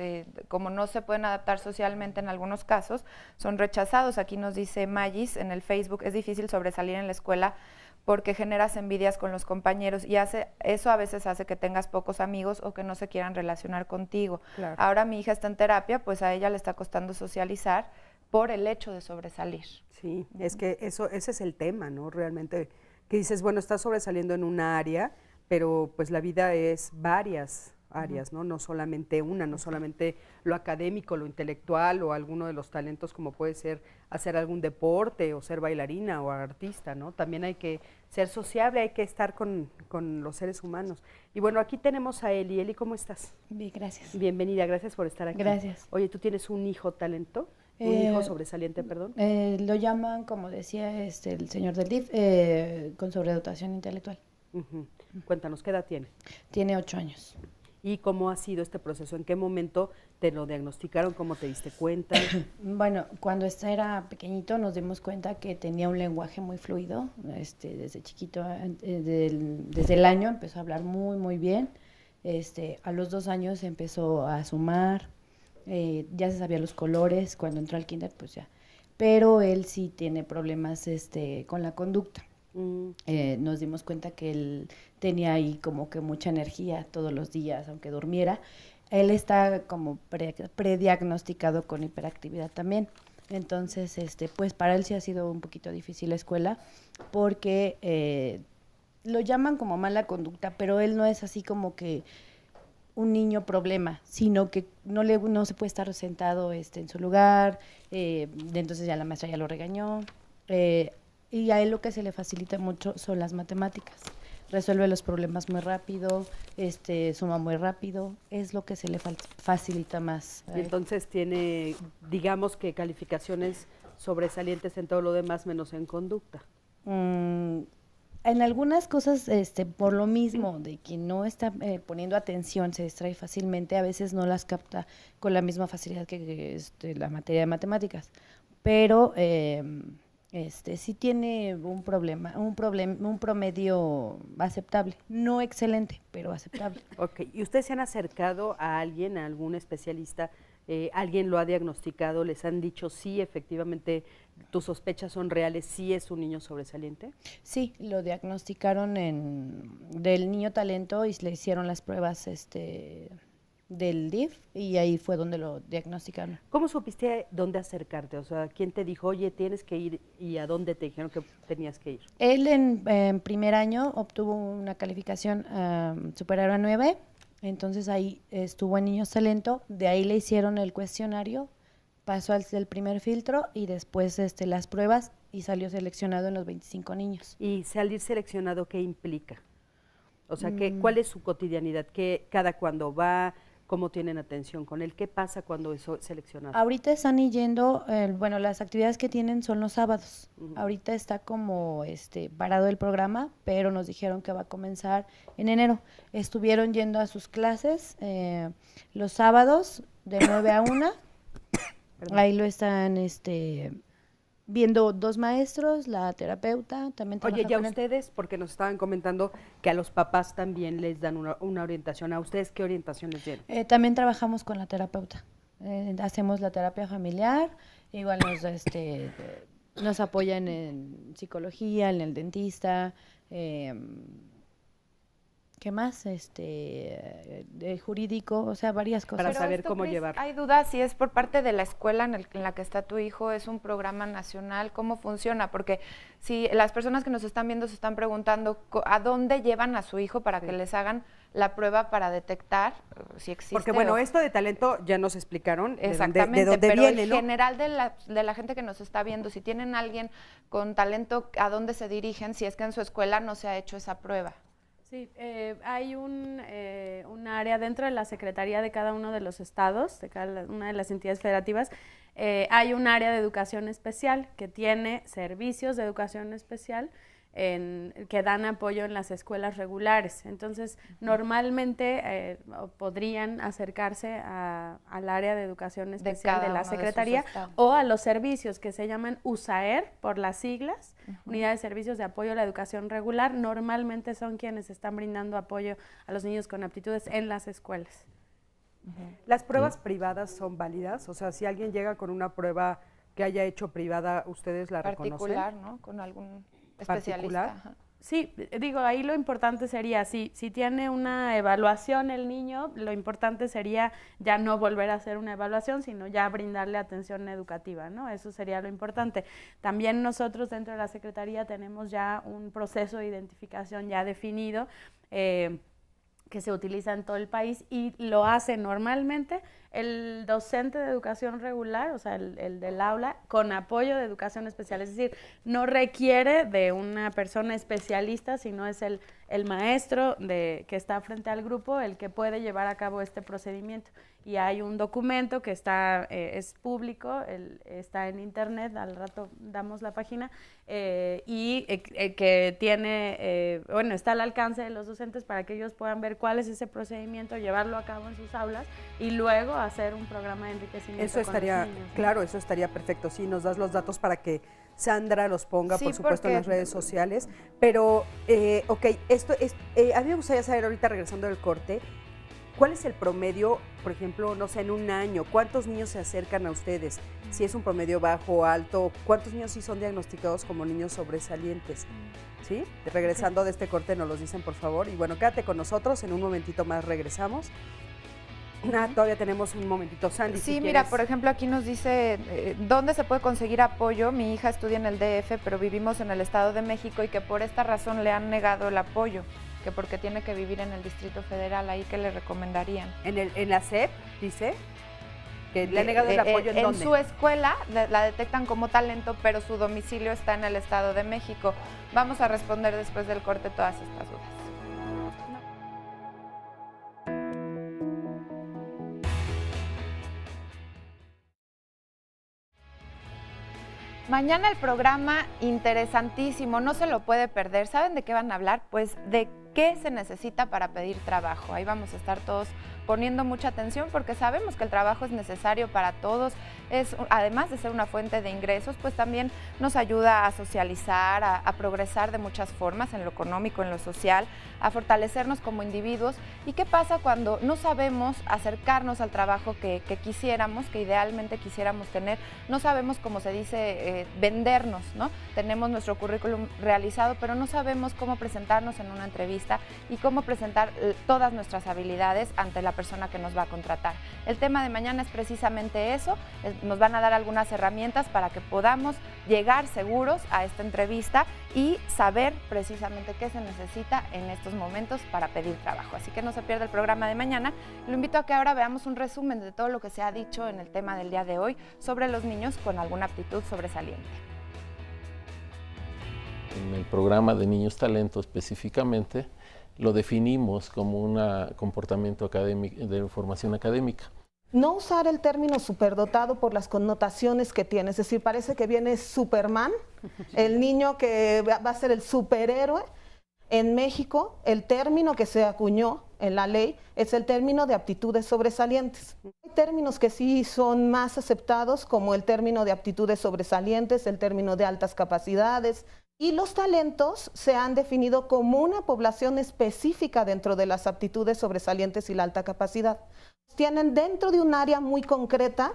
como no se pueden adaptar socialmente en algunos casos, son rechazados. Aquí nos dice Magis en el Facebook, es difícil sobresalir en la escuela porque generas envidias con los compañeros y eso a veces hace que tengas pocos amigos o que no se quieran relacionar contigo. Claro. Ahora mi hija está en terapia, pues a ella le está costando socializar por el hecho de sobresalir. Sí, es que ese es el tema, ¿no? Realmente, que dices, bueno, estás sobresaliendo en una área, pero pues la vida es varias áreas, ¿no? No solamente una, no solamente lo académico, lo intelectual o alguno de los talentos como puede ser hacer algún deporte o ser bailarina o artista, ¿no? También hay que ser sociable, hay que estar con los seres humanos. Y bueno, aquí tenemos a Eli. Eli, ¿cómo estás? Bien, gracias. Bienvenida, gracias por estar aquí. Gracias. Oye, ¿tú tienes un hijo talento? ¿Un hijo sobresaliente, perdón? Lo llaman, como decía el señor del DIF, con sobredotación intelectual. Cuéntanos, ¿qué edad tiene? Tiene 8 años. ¿Y cómo ha sido este proceso? ¿En qué momento te lo diagnosticaron? ¿Cómo te diste cuenta? Bueno, cuando era pequeñito nos dimos cuenta que tenía un lenguaje muy fluido. Desde chiquito, desde el año empezó a hablar muy, muy bien. A los 2 años empezó a sumar, ya se sabía los colores. Cuando entró al kinder, pues ya. Pero él sí tiene problemas con la conducta. Nos dimos cuenta que él tenía ahí como que mucha energía todos los días, aunque durmiera. él está como prediagnosticado con hiperactividad también. Entonces, pues para él sí ha sido un poquito difícil la escuela porque lo llaman como mala conducta, pero él no es así como que un niño problema, sino que no se puede estar sentado en su lugar, entonces ya la maestra ya lo regañó, y a él lo que se le facilita mucho son las matemáticas. Resuelve los problemas muy rápido, suma muy rápido, es lo que se le facilita más. Y entonces tiene, digamos que calificaciones sobresalientes en todo lo demás, menos en conducta. En algunas cosas, por lo mismo de que no está poniendo atención, se distrae fácilmente, a veces no las capta con la misma facilidad que la materia de matemáticas, pero sí tiene un promedio aceptable, no excelente, pero aceptable. Ok, ¿y ustedes se han acercado a alguien, a algún especialista? ¿Alguien lo ha diagnosticado? ¿Les han dicho sí, efectivamente, tus sospechas son reales, sí es un niño sobresaliente? Sí, lo diagnosticaron del niño talento y le hicieron las pruebas del DIF y ahí fue donde lo diagnosticaron. ¿Cómo supiste dónde acercarte? O sea, ¿quién te dijo, oye, tienes que ir, y a dónde te dijeron que tenías que ir? Él en primer año obtuvo una calificación superior a 9, entonces ahí estuvo en Niños Talento, de ahí le hicieron el cuestionario, pasó al primer filtro y después las pruebas y salió seleccionado en los 25 niños. ¿Y salir seleccionado qué implica? O sea, ¿cuál es su cotidianidad? ¿Cada cuando va? ¿Cómo tienen atención con él? ¿Qué pasa cuando es seleccionado? Ahorita están yendo, las actividades que tienen son los sábados. Ahorita está como parado el programa, pero nos dijeron que va a comenzar en enero. Estuvieron yendo a sus clases los sábados de 9 a 1. Ahí lo están viendo 2 maestros, la terapeuta, también trabaja. Oye, ya con ustedes, porque nos estaban comentando que a los papás también les dan una orientación. ¿A ustedes qué orientación les dieron? También trabajamos con la terapeuta. Hacemos la terapia familiar, igual nos apoyan en psicología, en el dentista, ¿qué más? Jurídico, o sea, varias cosas. Para saber cómo llevar. ¿Hay dudas si es por parte de la escuela en la que está tu hijo? ¿Es un programa nacional? ¿Cómo funciona? Porque si las personas que nos están viendo se están preguntando ¿a dónde llevan a su hijo para que les hagan la prueba para detectar si existe? Porque bueno, esto de talento ya nos explicaron exactamente, de dónde pero viene, en ¿no? general de la gente que nos está viendo, si tienen alguien con talento, ¿a dónde se dirigen si es que en su escuela no se ha hecho esa prueba? Sí, hay un área dentro de la Secretaría de cada uno de los estados, de cada una de las entidades federativas, hay un área de educación especial que tiene servicios de educación especial que dan apoyo en las escuelas regulares. Entonces, normalmente podrían acercarse al área de educación especial de la Secretaría o a los servicios que se llaman USAER, por las siglas, Unidad de Servicios de Apoyo a la Educación Regular. Normalmente son quienes están brindando apoyo a los niños con aptitudes en las escuelas. ¿Las pruebas privadas son válidas? O sea, si alguien llega con una prueba que haya hecho privada, ¿ustedes la reconocen? Particular, ¿no? Con algún especialista. Sí, digo, ahí lo importante sería, si tiene una evaluación el niño, lo importante sería ya no volver a hacer una evaluación, sino ya brindarle atención educativa, ¿no? Eso sería lo importante. También nosotros dentro de la Secretaría tenemos ya un proceso de identificación ya definido, que se utiliza en todo el país y lo hace normalmente el docente de educación regular, o sea, el del aula, con apoyo de educación especial. Es decir, no requiere de una persona especialista, sino es el maestro que está frente al grupo el que puede llevar a cabo este procedimiento. Y hay un documento que es público, está en internet, al rato damos la página, que tiene, está al alcance de los docentes para que ellos puedan ver cuál es ese procedimiento, llevarlo a cabo en sus aulas y luego hacer un programa de enriquecimiento. Eso estaría, con los niños, ¿no? Claro, eso estaría perfecto. Sí, nos das los datos para que Sandra los ponga, sí, por supuesto, en las redes sociales. Pero, ok, a mí me gustaría saber ahorita, regresando del corte, ¿cuál es el promedio, por ejemplo, no sé, en un año? ¿Cuántos niños se acercan a ustedes? Si es un promedio bajo o alto, ¿cuántos niños sí son diagnosticados como niños sobresalientes? ¿Sí? Regresando de este corte nos los dicen, por favor. Y bueno, quédate con nosotros, en un momentito más regresamos. Todavía tenemos un momentito, Sandy. Sí, si mira, quieres. por ejemplo, aquí nos dice dónde se puede conseguir apoyo. Mi hija estudia en el DF, pero vivimos en el Estado de México y que por esta razón le han negado el apoyo, que porque tiene que vivir en el Distrito Federal, ahí que le recomendarían. En la SEP, dice, que le han negado el apoyo, ¿en dónde? su escuela la detectan como talento, pero su domicilio está en el Estado de México. Vamos a responder después del corte todas estas dudas. Mañana el programa interesantísimo, no se lo puede perder. ¿Saben de qué van a hablar? Pues de qué se necesita para pedir trabajo. Ahí vamos a estar todos poniendo mucha atención porque sabemos que el trabajo es necesario para todos. Además de ser una fuente de ingresos, pues también nos ayuda a socializar, a progresar de muchas formas, en lo económico, en lo social, a fortalecernos como individuos. ¿Y qué pasa cuando no sabemos acercarnos al trabajo que quisiéramos, que idealmente quisiéramos tener? No sabemos, como se dice, vendernos, ¿no? Tenemos nuestro currículum realizado, pero no sabemos cómo presentarnos en una entrevista y cómo presentar todas nuestras habilidades ante la persona que nos va a contratar. El tema de mañana es precisamente eso. Nos van a dar algunas herramientas para que podamos llegar seguros a esta entrevista y saber precisamente qué se necesita en estos momentos para pedir trabajo. Así que no se pierda el programa de mañana. Lo invito a que ahora veamos un resumen de todo lo que se ha dicho en el tema del día de hoy sobre los niños con alguna aptitud sobresaliente. En el programa de Niños Talento específicamente lo definimos como un comportamiento académico, de formación académica. No usar el término superdotado por las connotaciones que tiene, es decir, parece que viene Superman, el niño que va a ser el superhéroe. En México, el término que se acuñó en la ley es el término de aptitudes sobresalientes. Hay términos que sí son más aceptados, como el término de aptitudes sobresalientes, el término de altas capacidades, y los talentos se han definido como una población específica dentro de las aptitudes sobresalientes y la alta capacidad. Tienen dentro de un área muy concreta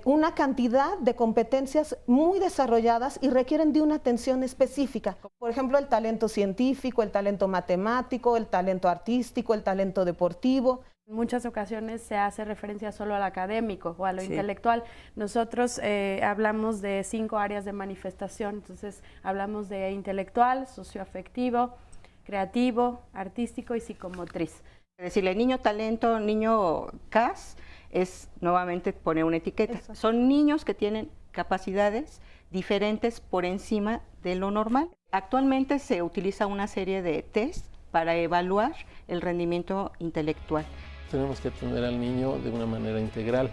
una cantidad de competencias muy desarrolladas y requieren de una atención específica. Por ejemplo, el talento científico, el talento matemático, el talento artístico, el talento deportivo. En muchas ocasiones se hace referencia solo al académico o a lo intelectual. Nosotros hablamos de 5 áreas de manifestación, entonces hablamos de intelectual, socioafectivo, creativo, artístico y psicomotriz. Decirle niño talento, niño CAS, es nuevamente poner una etiqueta. Exacto. Son niños que tienen capacidades diferentes por encima de lo normal. Actualmente se utiliza una serie de test para evaluar el rendimiento intelectual. Tenemos que atender al niño de una manera integral,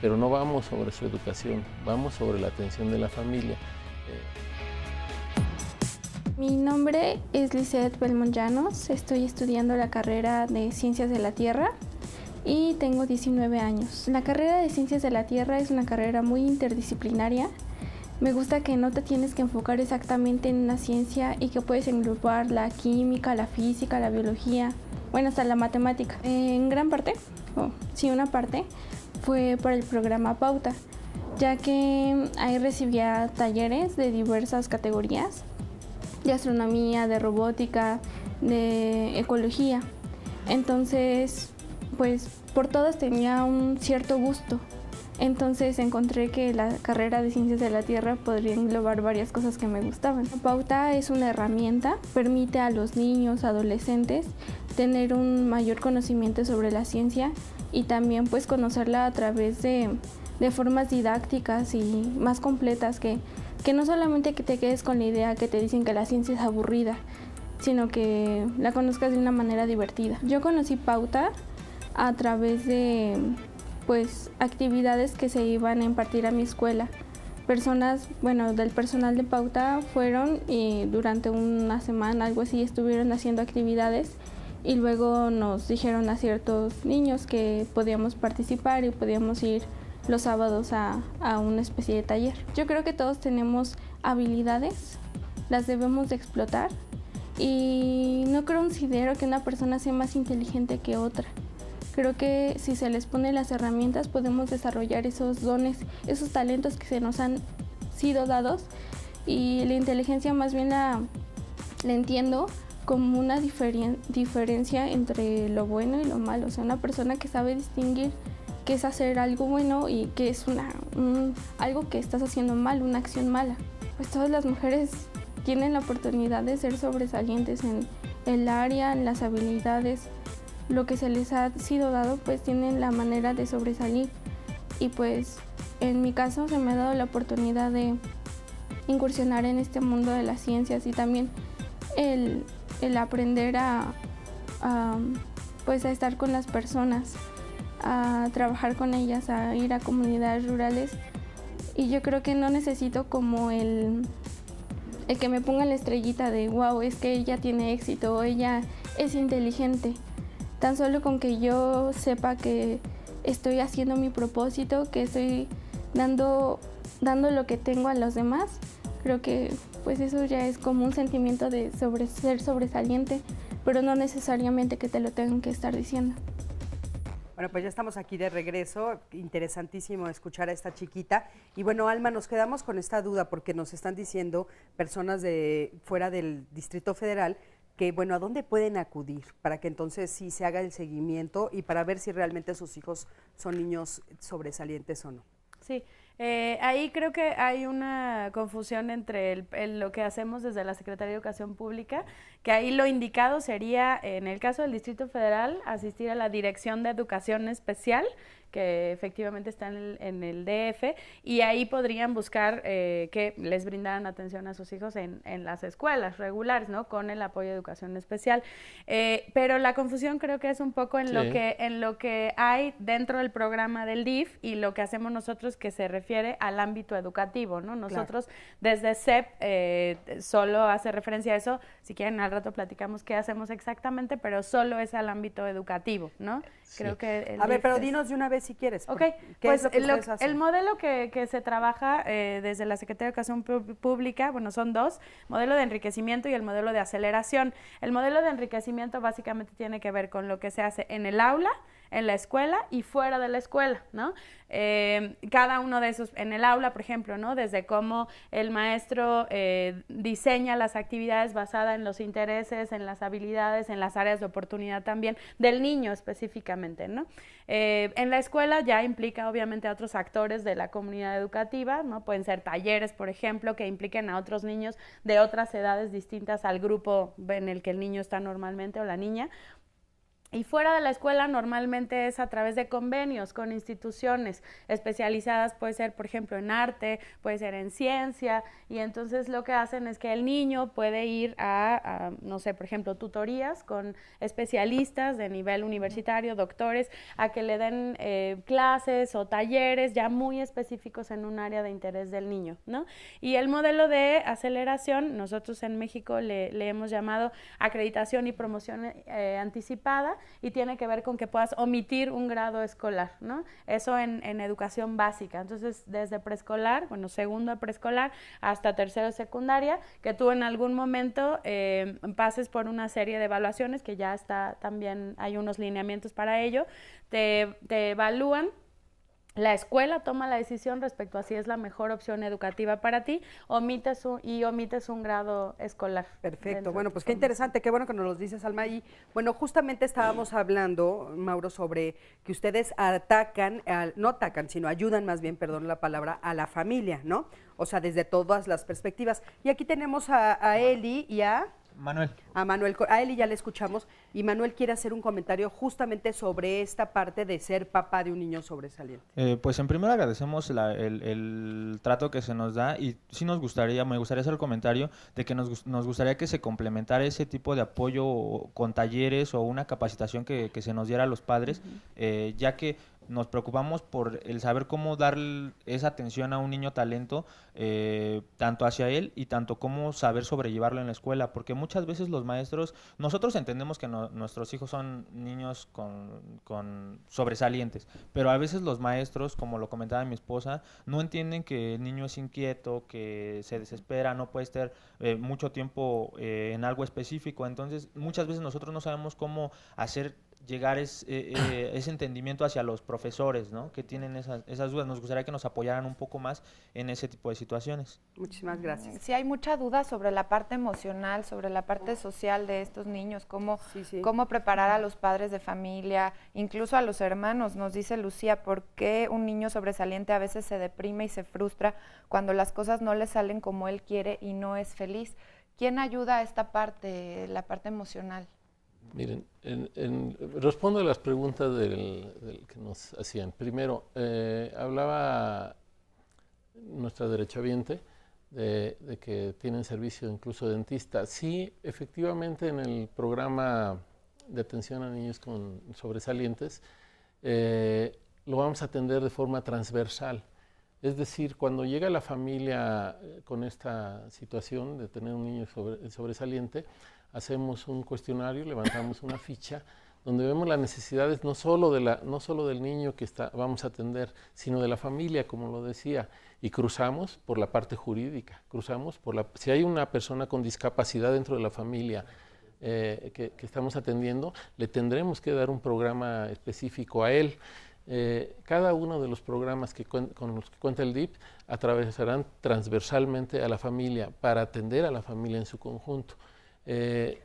pero no vamos sobre su educación, vamos sobre la atención de la familia. Mi nombre es Lisette Belmont Llanos, estoy estudiando la carrera de Ciencias de la Tierra y tengo 19 años. La carrera de Ciencias de la Tierra es una carrera muy interdisciplinaria. Me gusta que no te tienes que enfocar exactamente en una ciencia y que puedes englobar la química, la física, la biología, bueno, hasta la matemática. En gran parte, una parte, fue por el programa Pauta, ya que ahí recibía talleres de diversas categorías, de astronomía, de robótica, de ecología. Entonces, pues por todas tenía un cierto gusto. Entonces encontré que la carrera de Ciencias de la Tierra podría englobar varias cosas que me gustaban. Pauta es una herramienta, permite a los niños, adolescentes, tener un mayor conocimiento sobre la ciencia y también pues conocerla a través de formas didácticas y más completas que no solamente que te quedes con la idea que te dicen que la ciencia es aburrida, sino que la conozcas de una manera divertida. Yo conocí Pauta a través de actividades que se iban a impartir a mi escuela. Personas, del personal de Pauta fueron y durante una semana, algo así, estuvieron haciendo actividades y luego nos dijeron a ciertos niños que podíamos participar y podíamos ir los sábados a una especie de taller. Yo creo que todos tenemos habilidades, las debemos de explotar y no considero que una persona sea más inteligente que otra. Creo que si se les pone las herramientas podemos desarrollar esos dones, esos talentos que se nos han sido dados y la inteligencia más bien la entiendo como una diferencia entre lo bueno y lo malo. O sea, una persona que sabe distinguir qué es hacer algo bueno y qué es algo que estás haciendo mal, una acción mala. Pues todas las mujeres tienen la oportunidad de ser sobresalientes en el área, en las habilidades, lo que se les ha sido dado, pues tienen la manera de sobresalir. Y pues en mi caso se me ha dado la oportunidad de incursionar en este mundo de las ciencias y también el aprender pues a estar con las personas, a trabajar con ellas, a ir a comunidades rurales. Y yo creo que no necesito como el que me ponga la estrellita de wow, es que ella tiene éxito o ella es inteligente. Tan solo con que yo sepa que estoy haciendo mi propósito, que estoy dando lo que tengo a los demás, creo que pues eso ya es como un sentimiento de ser sobresaliente, pero no necesariamente que te lo tengan que estar diciendo. Bueno, pues ya estamos aquí de regreso, interesantísimo escuchar a esta chiquita. Y bueno, Alma, nos quedamos con esta duda porque nos están diciendo personas de fuera del Distrito Federal que, bueno, ¿a dónde pueden acudir para que entonces sí se haga el seguimiento y para ver si realmente sus hijos son niños sobresalientes o no? Sí, ahí creo que hay una confusión entre lo que hacemos desde la Secretaría de Educación Pública, que ahí lo indicado sería, en el caso del Distrito Federal, asistir a la Dirección de Educación Especial, que efectivamente está en el DF, y ahí podrían buscar que les brindaran atención a sus hijos en las escuelas regulares, ¿no? Con el apoyo de educación especial. Pero la confusión creo que es un poco en lo que hay dentro del programa del DIF y lo que hacemos nosotros que se refiere al ámbito educativo, ¿no? Nosotros desde CEP solo hace referencia a eso, si quieren al rato platicamos qué hacemos exactamente, pero solo es al ámbito educativo, ¿no? Sí. Creo que a ver, pero dinos de una vez si quieres. Ok, pues el modelo que se trabaja desde la Secretaría de Educación Pública, bueno, son dos, modelo de enriquecimiento y el modelo de aceleración. El modelo de enriquecimiento básicamente tiene que ver con lo que se hace en el aula, en la escuela y fuera de la escuela, ¿no? Cada uno de esos, en el aula, por ejemplo, ¿no? Desde cómo el maestro diseña las actividades basadas en los intereses, en las habilidades, en las áreas de oportunidad también, del niño específicamente, ¿no? En la escuela ya implica obviamente a otros actores de la comunidad educativa, ¿no? Pueden ser talleres, por ejemplo, que impliquen a otros niños de otras edades distintas al grupo en el que el niño está normalmente o la niña. Y fuera de la escuela normalmente es a través de convenios con instituciones especializadas, puede ser por ejemplo en arte, puede ser en ciencia, y entonces lo que hacen es que el niño puede ir a no sé, por ejemplo, tutorías con especialistas de nivel universitario, doctores, a que le den clases o talleres ya muy específicos en un área de interés del niño, ¿no? Y el modelo de aceleración, nosotros en México le hemos llamado acreditación y promoción anticipada, y tiene que ver con que puedas omitir un grado escolar, ¿no? Eso en educación básica. Entonces, desde preescolar, bueno, segundo de preescolar hasta tercero de secundaria, que tú en algún momento pases por una serie de evaluaciones, que ya está también, hay unos lineamientos para ello, te evalúan. La escuela toma la decisión respecto a si es la mejor opción educativa para ti, omites un grado escolar. Perfecto, bueno, pues qué interesante, qué bueno que nos lo dices, Alma. Y bueno, justamente estábamos hablando, Mauro, sobre que ustedes no atacan, sino ayudan más bien, perdón la palabra, a la familia, ¿no? O sea, desde todas las perspectivas. Y aquí tenemos a Eli y a Manuel. A Manuel, a Eli ya le escuchamos, y Manuel quiere hacer un comentario justamente sobre esta parte de ser papá de un niño sobresaliente. Pues en primer agradecemos el trato que se nos da, y sí me gustaría hacer el comentario de que nos gustaría que se complementara ese tipo de apoyo con talleres o una capacitación que se nos diera a los padres, ya que nos preocupamos por el saber cómo dar esa atención a un niño talento, tanto hacia él y tanto cómo saber sobrellevarlo en la escuela, porque muchas veces los maestros, nosotros entendemos que nuestros hijos son niños con sobresalientes, pero a veces los maestros, como lo comentaba mi esposa, no entienden que el niño es inquieto, que se desespera, no puede estar mucho tiempo en algo específico. Entonces muchas veces nosotros no sabemos cómo hacer llegar ese entendimiento hacia los profesores, ¿no? Que tienen esas dudas. Nos gustaría que nos apoyaran un poco más en ese tipo de situaciones. Muchísimas gracias. Sí, hay mucha duda sobre la parte emocional, sobre la parte social de estos niños, cómo preparar a los padres de familia, incluso a los hermanos. Nos dice Lucía, ¿por qué un niño sobresaliente a veces se deprime y se frustra cuando las cosas no le salen como él quiere y no es feliz? ¿Quién ayuda a esta parte, la parte emocional? Miren, respondo a las preguntas del que nos hacían. Primero, hablaba nuestra derechohabiente de que tienen servicio incluso dentista. Sí, efectivamente, en el programa de atención a niños con sobresalientes, lo vamos a atender de forma transversal. Es decir, cuando llega la familia con esta situación de tener un niño sobresaliente, hacemos un cuestionario, levantamos una ficha, donde vemos las necesidades no solo del niño que vamos a atender, sino de la familia, como lo decía, y cruzamos por la parte jurídica, si hay una persona con discapacidad dentro de la familia que estamos atendiendo, le tendremos que dar un programa específico a él. Cada uno de los programas con los que cuenta el DIF atravesarán transversalmente a la familia para atender a la familia en su conjunto.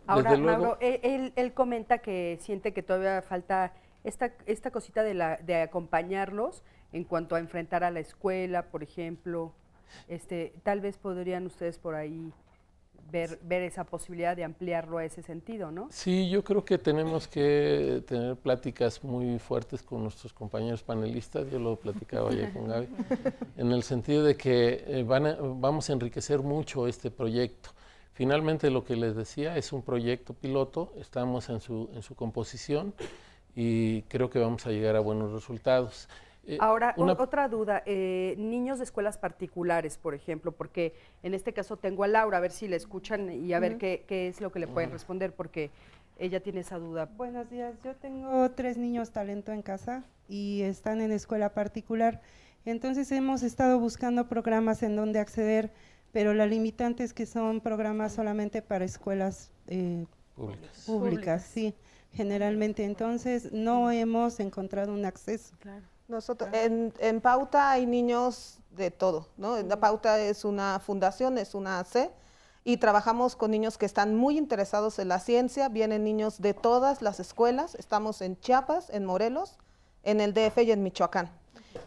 Ahora, desde luego, Mauro, él comenta que siente que todavía falta esta cosita de acompañarlos en cuanto a enfrentar a la escuela, por ejemplo. Tal vez podrían ustedes por ahí ver esa posibilidad de ampliarlo a ese sentido, ¿no? Sí, yo creo que tenemos que tener pláticas muy fuertes con nuestros compañeros panelistas, yo lo platicaba ayer con Gaby, en el sentido de que vamos a enriquecer mucho este proyecto. Finalmente, lo que les decía, es un proyecto piloto, estamos en su composición y creo que vamos a llegar a buenos resultados. Ahora, otra duda, niños de escuelas particulares, por ejemplo, porque en este caso tengo a Laura, a ver si le escuchan y a ver qué es lo que le pueden responder, porque ella tiene esa duda. Buenos días, yo tengo 3 niños talento en casa y están en escuela particular, entonces hemos estado buscando programas en donde acceder, pero la limitante es que son programas solamente para escuelas públicas, sí, generalmente, entonces no hemos encontrado un acceso. Claro. Nosotros, en Pauta hay niños de todo, ¿no? La Pauta es una fundación, es una AC, y trabajamos con niños que están muy interesados en la ciencia, vienen niños de todas las escuelas, estamos en Chiapas, en Morelos, en el DF y en Michoacán.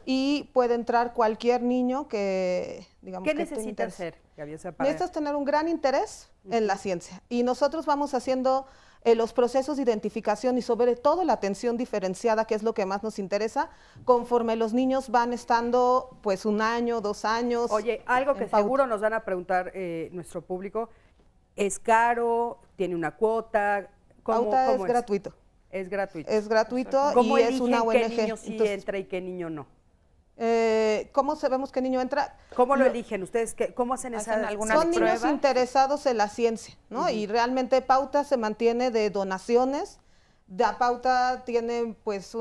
Y puede entrar cualquier niño que, digamos, ¿qué necesita hacer? Necesitas tener un gran interés en la ciencia, y nosotros vamos haciendo los procesos de identificación y sobre todo la atención diferenciada, que es lo que más nos interesa, conforme los niños van estando pues 1 año, 2 años. Oye, algo que seguro nos van a preguntar nuestro público, ¿es caro? ¿Tiene una cuota? Pauta es gratuito. Es gratuito. Es gratuito ¿Cómo y es una ONG. ¿Qué niño sí entra y qué niño no? ¿Cómo sabemos qué niño entra? ¿Cómo lo eligen ustedes? ¿Cómo hacen alguna Son prueba? niños interesados en la ciencia, ¿no? Y realmente Pauta se mantiene de donaciones. Pauta tiene pues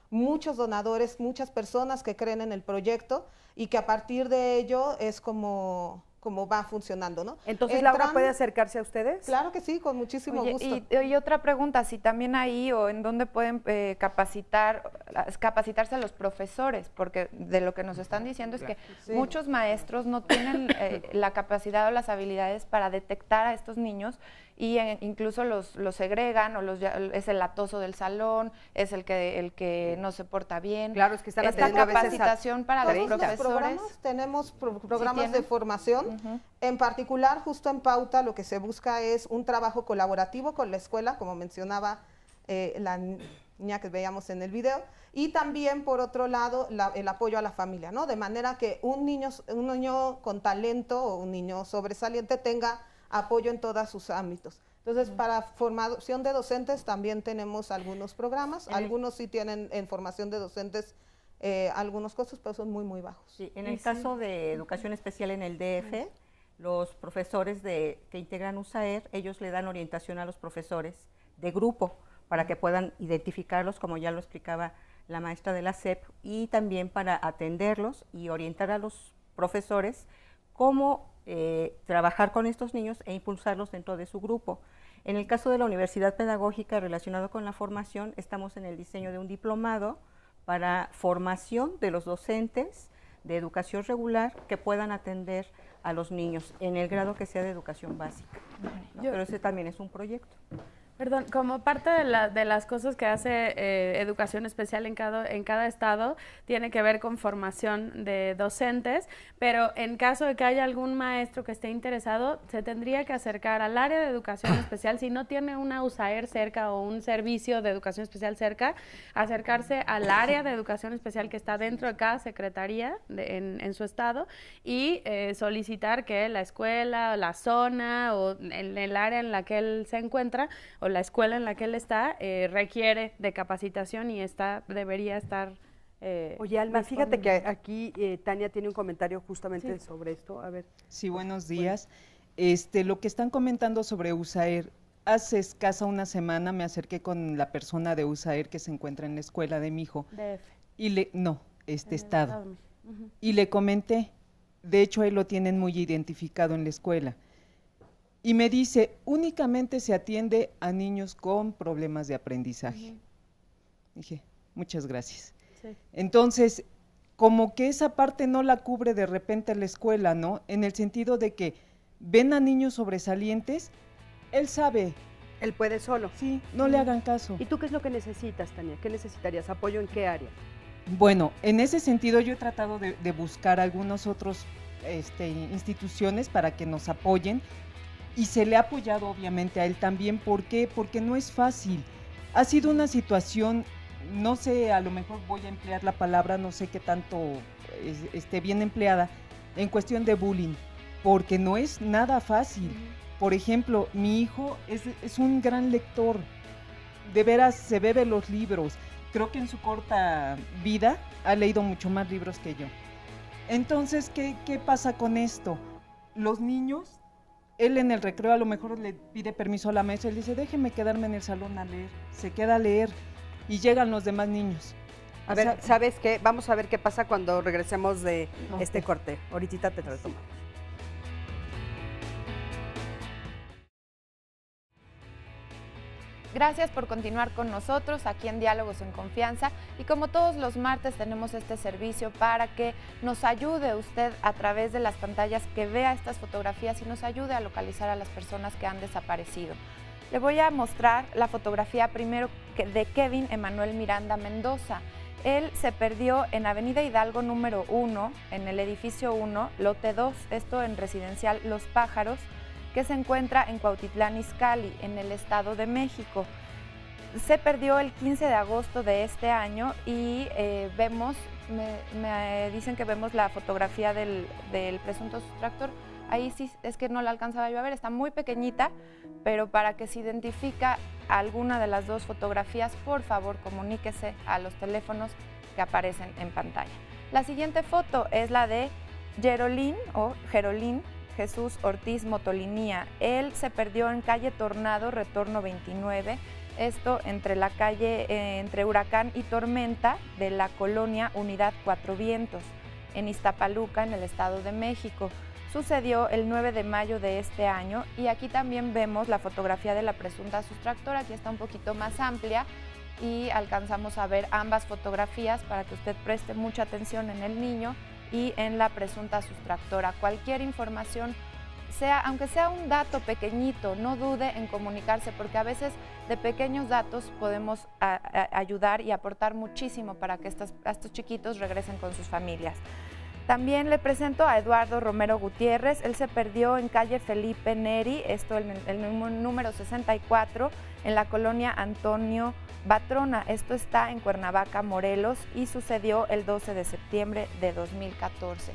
muchos donadores, muchas personas que creen en el proyecto y que a partir de ello es como va funcionando, ¿no? Entonces, ¿Laura puede acercarse a ustedes? Claro que sí, con muchísimo gusto. Y otra pregunta, si también ahí o en dónde pueden capacitarse a los profesores, porque de lo que nos están diciendo es que muchos maestros no tienen la capacidad o las habilidades para detectar a estos niños y incluso los segregan o es el latoso del salón, es el que no se porta bien. Claro, es que están esta capacitación para los profesores. Tenemos programas de formación. En particular, justo en Pauta, lo que se busca es un trabajo colaborativo con la escuela, como mencionaba la niña que veíamos en el video, y también, por otro lado, el apoyo a la familia, ¿no? De manera que un niño con talento o un niño sobresaliente tenga apoyo en todos sus ámbitos. Entonces, para formación de docentes también tenemos algunos programas, algunos sí tienen en formación de docentes algunos costos, pero son muy, muy bajos. Sí, en el caso de educación especial en el DF, los profesores que integran USAER, ellos le dan orientación a los profesores de grupo para que puedan identificarlos, como ya lo explicaba la maestra de la SEP, y también para atenderlos y orientar a los profesores cómo trabajar con estos niños e impulsarlos dentro de su grupo. En el caso de la Universidad Pedagógica relacionado con la formación, estamos en el diseño de un diplomado para formación de los docentes de educación regular que puedan atender a los niños en el grado que sea de educación básica, ¿no? Pero ese también es un proyecto. Perdón, como parte de las cosas que hace educación especial en cada estado, tiene que ver con formación de docentes, pero en caso de que haya algún maestro que esté interesado, se tendría que acercar al área de educación especial, si no tiene una USAER cerca o un servicio de educación especial cerca, acercarse al área de educación especial que está dentro de cada secretaría en su estado y solicitar que la escuela, la zona o en el área en la que él se encuentra o la escuela en la que él está requiere de capacitación y debería estar Oye, Alma, fíjate que aquí Tania tiene un comentario justamente sobre esto. A ver. Sí, buenos días. Lo que están comentando sobre USAER, hace escasa una semana me acerqué con la persona de USAER que se encuentra en la escuela de mi hijo. DF. Y estado. Y le comenté, de hecho él lo tienen muy identificado en la escuela. Y me dice, únicamente se atiende a niños con problemas de aprendizaje. Dije, muchas gracias. Sí. Entonces, como que esa parte no la cubre de repente la escuela, ¿no? En el sentido de que ven a niños sobresalientes, él sabe. Él puede solo. Sí, no le hagan caso. ¿Y tú qué es lo que necesitas, Tania? ¿Qué necesitarías? ¿Apoyo en qué área? Bueno, en ese sentido yo he tratado de buscar algunos otros instituciones para que nos apoyen. Y se le ha apoyado obviamente a él también. ¿Por qué? Porque no es fácil. Ha sido una situación, no sé, a lo mejor voy a emplear la palabra, no sé qué tanto esté bien empleada, en cuestión de bullying, porque no es nada fácil. Por ejemplo, mi hijo es un gran lector, de veras se bebe los libros. Creo que en su corta vida ha leído mucho más libros que yo. Entonces, ¿qué pasa con esto? Los niños... Él en el recreo a lo mejor le pide permiso a la maestra, él dice, déjeme quedarme en el salón a leer, se queda a leer y llegan los demás niños. A ver, ¿sabes qué? Vamos a ver qué pasa cuando regresemos de este corte. Ahorita te retomamos. Gracias por continuar con nosotros aquí en Diálogos en Confianza y como todos los martes tenemos este servicio para que nos ayude usted a través de las pantallas que vea estas fotografías y nos ayude a localizar a las personas que han desaparecido. Le voy a mostrar la fotografía primero de Kevin Emanuel Miranda Mendoza. Él se perdió en Avenida Hidalgo número 1, en el edificio 1, lote 2, esto en residencial Los Pájaros, que se encuentra en Cuautitlán Izcalli, en el Estado de México. Se perdió el 15 de agosto de este año y me dicen que vemos la fotografía del presunto sustractor. Ahí sí es que no la alcanzaba yo a ver, está muy pequeñita, pero para que se identifica alguna de las dos fotografías, por favor comuníquese a los teléfonos que aparecen en pantalla. La siguiente foto es la de Gerolín Jesús Ortiz Motolinía. Él se perdió en calle Tornado, retorno 29, esto entre la calle, entre Huracán y Tormenta de la colonia Unidad Cuatro Vientos, en Iztapaluca, en el Estado de México. Sucedió el 9 de mayo de este año y aquí también vemos la fotografía de la presunta sustractora, aquí está un poquito más amplia y alcanzamos a ver ambas fotografías para que usted preste mucha atención en el niño y en la presunta sustractora. Cualquier información, aunque sea un dato pequeñito, no dude en comunicarse porque a veces de pequeños datos podemos ayudar y aportar muchísimo para que estos chiquitos regresen con sus familias. También le presento a Eduardo Romero Gutiérrez. Él se perdió en calle Felipe Neri, esto el número 64, en la colonia Antonio Batrona. Esto está en Cuernavaca, Morelos, y sucedió el 12 de septiembre de 2014.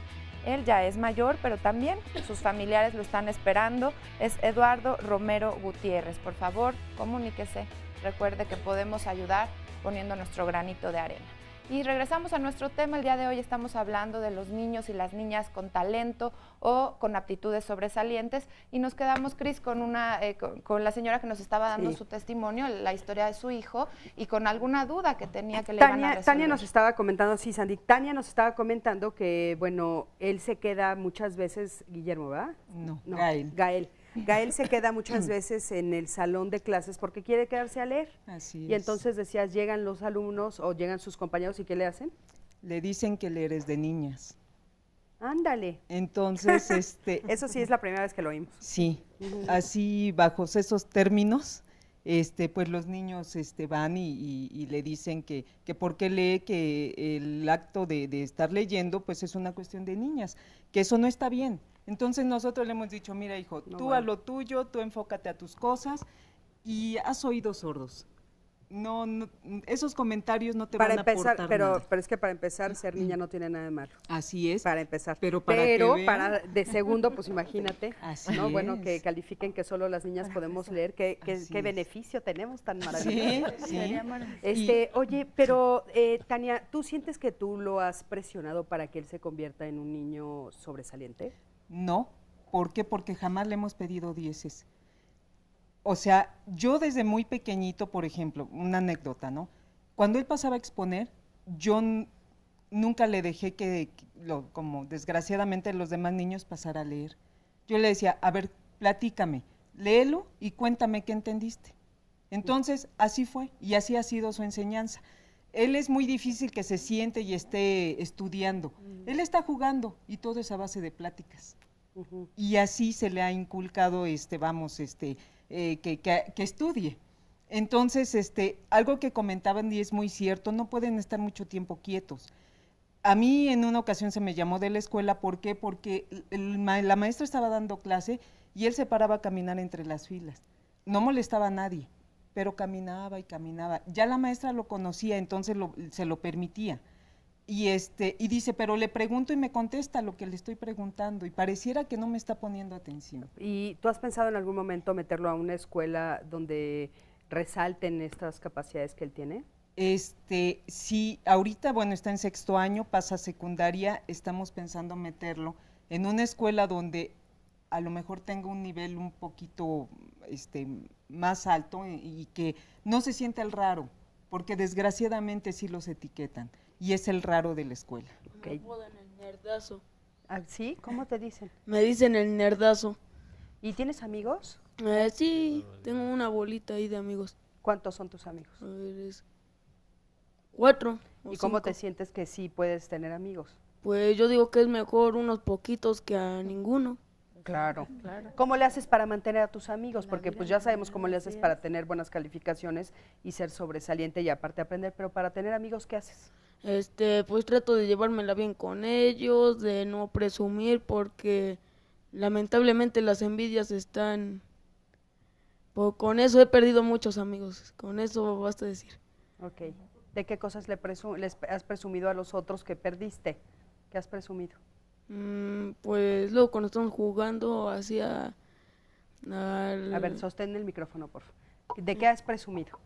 Él ya es mayor, pero también sus familiares lo están esperando. Es Eduardo Romero Gutiérrez. Por favor, comuníquese. Recuerde que podemos ayudar poniendo nuestro granito de arena. Y regresamos a nuestro tema. El día de hoy estamos hablando de los niños y las niñas con talento o con aptitudes sobresalientes y nos quedamos, Cris, con la señora que nos estaba dando su testimonio, la historia de su hijo y con alguna duda que tenía que le iban a resolver. Tania nos estaba comentando, sí, Sandy, Tania nos estaba comentando que, bueno, él se queda muchas veces, Guillermo, ¿verdad? No, Gael. Gael se queda muchas veces en el salón de clases porque quiere quedarse a leer. Así y entonces decías, llegan los alumnos o llegan sus compañeros y ¿qué le hacen? Le dicen que leer es de niñas. Ándale. Entonces, eso sí es la primera vez que lo oímos. Sí, así bajo esos términos, pues los niños van y le dicen que por qué lee, que el acto de estar leyendo pues es una cuestión de niñas, que eso no está bien. Entonces nosotros le hemos dicho, mira hijo, tú a lo tuyo, tú enfócate a tus cosas y haz oídos sordos. No, esos comentarios no te van a aportar nada. Pero es que para empezar, ser niña no tiene nada de malo. Así es. Para empezar. Pero de segundo, pues imagínate, Así ¿no? es. Bueno, que califiquen que solo las niñas podemos leer, qué beneficio tenemos tan maravilloso. Sí, Sería maravilloso. Oye, pero Tania, ¿tú sientes que tú lo has presionado para que él se convierta en un niño sobresaliente? No, ¿por qué? Porque jamás le hemos pedido 10. O sea, yo desde muy pequeñito, por ejemplo, una anécdota, ¿no? Cuando él pasaba a exponer, yo nunca le dejé como desgraciadamente los demás niños pasara a leer. Yo le decía, a ver, platícame, léelo y cuéntame qué entendiste. Entonces, así fue y así ha sido su enseñanza. Él es muy difícil que se siente y esté estudiando. Él está jugando y todo es a base de pláticas. Y así se le ha inculcado, que estudie. Entonces, algo que comentaban y es muy cierto, no pueden estar mucho tiempo quietos. A mí en una ocasión se me llamó de la escuela, ¿por qué? Porque la maestra estaba dando clase y él se paraba a caminar entre las filas. No molestaba a nadie, pero caminaba y caminaba. Ya la maestra lo conocía, entonces se lo permitía. Y dice, pero le pregunto y me contesta lo que le estoy preguntando y pareciera que no me está poniendo atención. ¿Y tú has pensado en algún momento meterlo a una escuela donde resalten estas capacidades que él tiene? Sí, ahorita, bueno, está en 6º año, pasa a secundaria, estamos pensando meterlo en una escuela donde a lo mejor tenga un nivel un poquito más alto y que no se sienta el raro, porque desgraciadamente sí los etiquetan. Y es el raro de la escuela. Me apodan el nerdazo. ¿Sí? ¿Cómo te dicen? Me dicen el nerdazo. ¿Y tienes amigos? Sí, tengo una bolita ahí de amigos. ¿Cuántos son tus amigos? 4. ¿Y cómo te sientes que sí puedes tener amigos? Pues yo digo que es mejor unos poquitos que a ninguno. Claro. ¿Cómo le haces para mantener a tus amigos? Porque pues ya sabemos cómo le haces para tener buenas calificaciones y ser sobresaliente y aparte aprender, pero para tener amigos, ¿qué haces? Pues trato de llevármela bien con ellos, de no presumir, porque lamentablemente las envidias están... con eso he perdido muchos amigos, con eso basta decir. Ok. ¿De qué cosas les has presumido a los otros que perdiste? ¿Qué has presumido? Pues luego cuando estamos jugando hacia... A ver, sostén el micrófono, por favor. ¿De qué has presumido?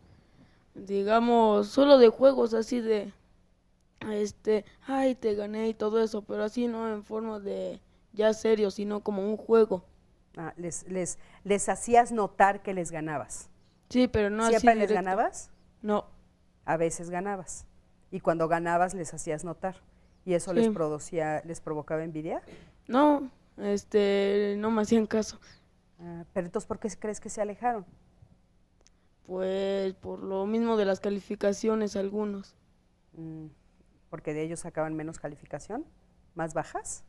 Digamos, solo de juegos así de... ay, te gané y todo eso, pero así no en forma de ya serio, sino como un juego. Les hacías notar que les ganabas. Sí, pero no ¿Siempre así les directo. ganabas? No. A veces ganabas. Y cuando ganabas les hacías notar. ¿Y eso Sí. les provocaba envidia? No, no me hacían caso. Pero entonces, ¿por qué crees que se alejaron? Pues por lo mismo de las calificaciones algunos. ¿Porque de ellos sacaban menos calificación? ¿Más bajas?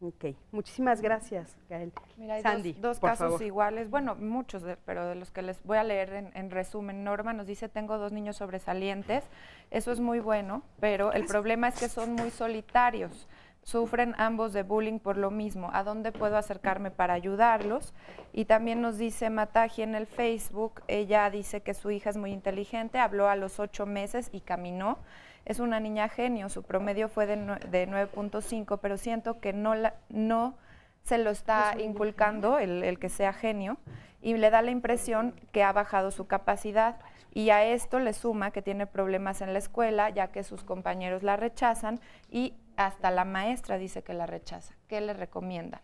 Ok, muchísimas gracias, Gael. Mira, hay Sandy, dos por casos favor. iguales, bueno, muchos, pero de los que les voy a leer en resumen. Norma nos dice, tengo 2 niños sobresalientes, eso es muy bueno, pero el problema es que son muy solitarios, sufren ambos de bullying por lo mismo. ¿A dónde puedo acercarme para ayudarlos? Y también nos dice Mataji en el Facebook, ella dice que su hija es muy inteligente, habló a los 8 meses y caminó. Es una niña genio, su promedio fue de 9.5, pero siento que no se lo está inculcando el que sea genio y le da la impresión que ha bajado su capacidad y a esto le suma que tiene problemas en la escuela ya que sus compañeros la rechazan y hasta la maestra dice que la rechaza. ¿Qué le recomiendan?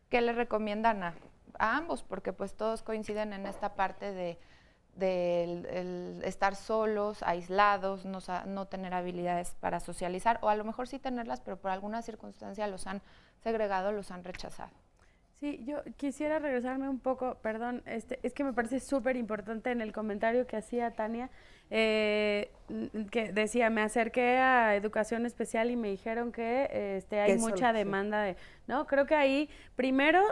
¿Qué le recomiendan a ambos? Porque pues todos coinciden en esta parte de el estar solos, aislados, no tener habilidades para socializar, o a lo mejor sí tenerlas, pero por alguna circunstancia los han segregado, los han rechazado. Sí, yo quisiera regresarme un poco, perdón, es que me parece súper importante en el comentario que hacía Tania, que decía, me acerqué a educación especial y me dijeron que hay mucha demanda de, ¿no? Creo que ahí, primero,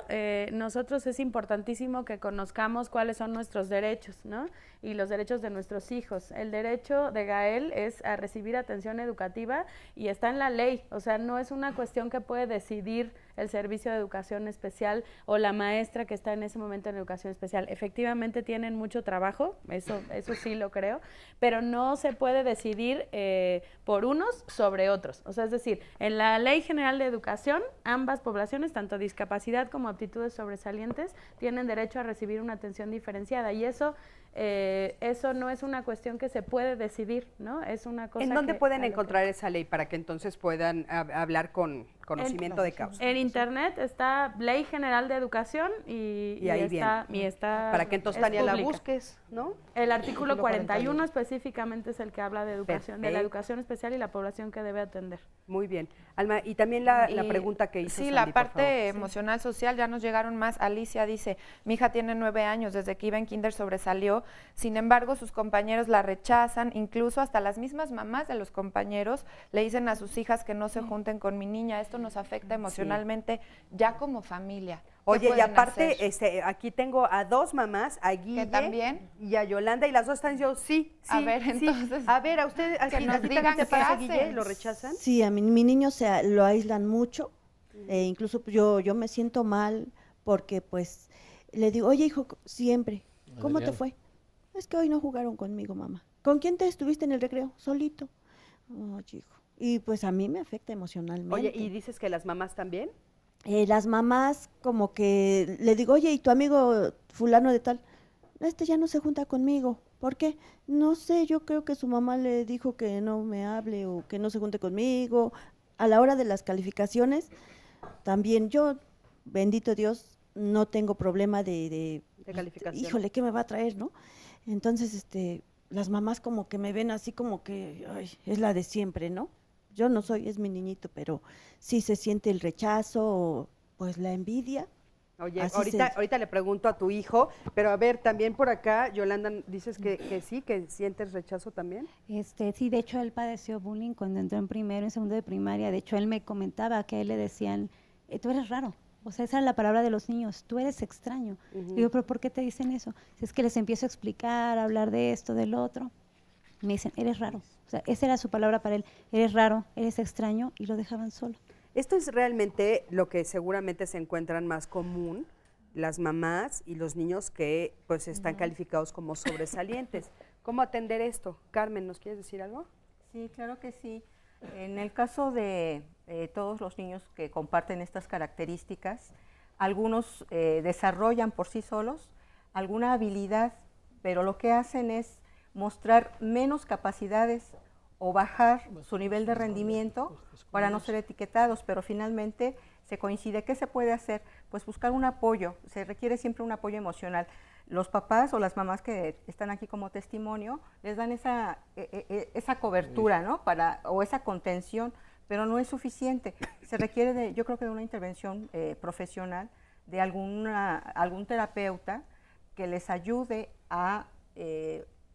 nosotros es importantísimo que conozcamos cuáles son nuestros derechos, ¿no? Y los derechos de nuestros hijos. El derecho de Gael es a recibir atención educativa y está en la ley, o sea, no es una cuestión que puede decidir el servicio de educación especial o la maestra que está en ese momento en educación especial. Efectivamente tienen mucho trabajo, eso sí lo creo, pero no se puede decidir por unos sobre otros. O sea, es decir, en la Ley General de Educación, ambas poblaciones, tanto discapacidad como aptitudes sobresalientes, tienen derecho a recibir una atención diferenciada y eso no es una cuestión que se puede decidir, ¿no? Es una cosa. ¿En dónde pueden encontrar esa ley para que entonces puedan hablar con conocimiento de causa? En internet está Ley General de Educación y ahí está para que entonces, Tania, la busques, ¿no? El artículo 41 específicamente es el que habla de educación, de la educación especial y la población que debe atender. Muy bien. Alma, y también la pregunta que hizo Sí, Sandy, la parte por favor. emocional social, ya nos llegaron más. Alicia dice, mi hija tiene 9 años, desde que iba en kinder sobresalió, sin embargo sus compañeros la rechazan, incluso hasta las mismas mamás de los compañeros le dicen a sus hijas que no se junten con mi niña, esto nos afecta emocionalmente ya como familia. Oye, y aparte, aquí tengo a 2 mamás, a Guille también? y a Yolanda, y las dos están yo, sí. A ver, entonces, a ver, a ustedes, que nos digan ¿te qué pasa, hacen? Guille? ¿Lo rechazan? Sí, a mi niño lo aíslan mucho, incluso yo me siento mal porque pues le digo, oye hijo, siempre, ¿cómo te fue? Es que hoy no jugaron conmigo, mamá. ¿Con quién te estuviste en el recreo? Solito. Oh, hijo. Y pues a mí me afecta emocionalmente. Oye, ¿y dices que las mamás también? Las mamás como que le digo, oye, ¿y tu amigo fulano de tal? Ya no se junta conmigo. ¿Por qué? No sé, yo creo que su mamá le dijo que no me hable o que no se junte conmigo. A la hora de las calificaciones, también yo, bendito Dios, no tengo problema de calificación. Híjole, ¿qué me va a traer, no? Entonces, las mamás como que me ven así como que, ay, es la de siempre, ¿no? Yo no soy, es mi niñito, pero sí se siente el rechazo, pues la envidia. Oye, ahorita le pregunto a tu hijo, pero a ver, también por acá, Yolanda, dices que sí, que sientes rechazo también. Sí, de hecho él padeció bullying cuando entró en primero, en segundo de primaria. De hecho él me comentaba que a él le decían, tú eres raro. O sea, esa es la palabra de los niños, tú eres extraño. Digo, pero ¿por qué te dicen eso? Si es que les empiezo a explicar, a hablar de esto, del otro. Me dicen, eres raro. O sea, esa era su palabra para él, eres raro, eres extraño, y lo dejaban solo. Esto es realmente lo que seguramente se encuentran más común las mamás y los niños que pues están calificados como sobresalientes. ¿Cómo atender esto? Carmen, ¿nos quieres decir algo? Sí, claro que sí. En el caso de todos los niños que comparten estas características, algunos desarrollan por sí solos alguna habilidad, pero lo que hacen es mostrar menos capacidades o bajar su nivel de rendimiento para no ser etiquetados, pero finalmente se coincide. ¿Qué se puede hacer? Pues buscar un apoyo, se requiere siempre un apoyo emocional. Los papás o las mamás que están aquí como testimonio les dan esa cobertura, ¿no? O esa contención, pero no es suficiente. Se requiere yo creo que de una intervención profesional de algún terapeuta que les ayude a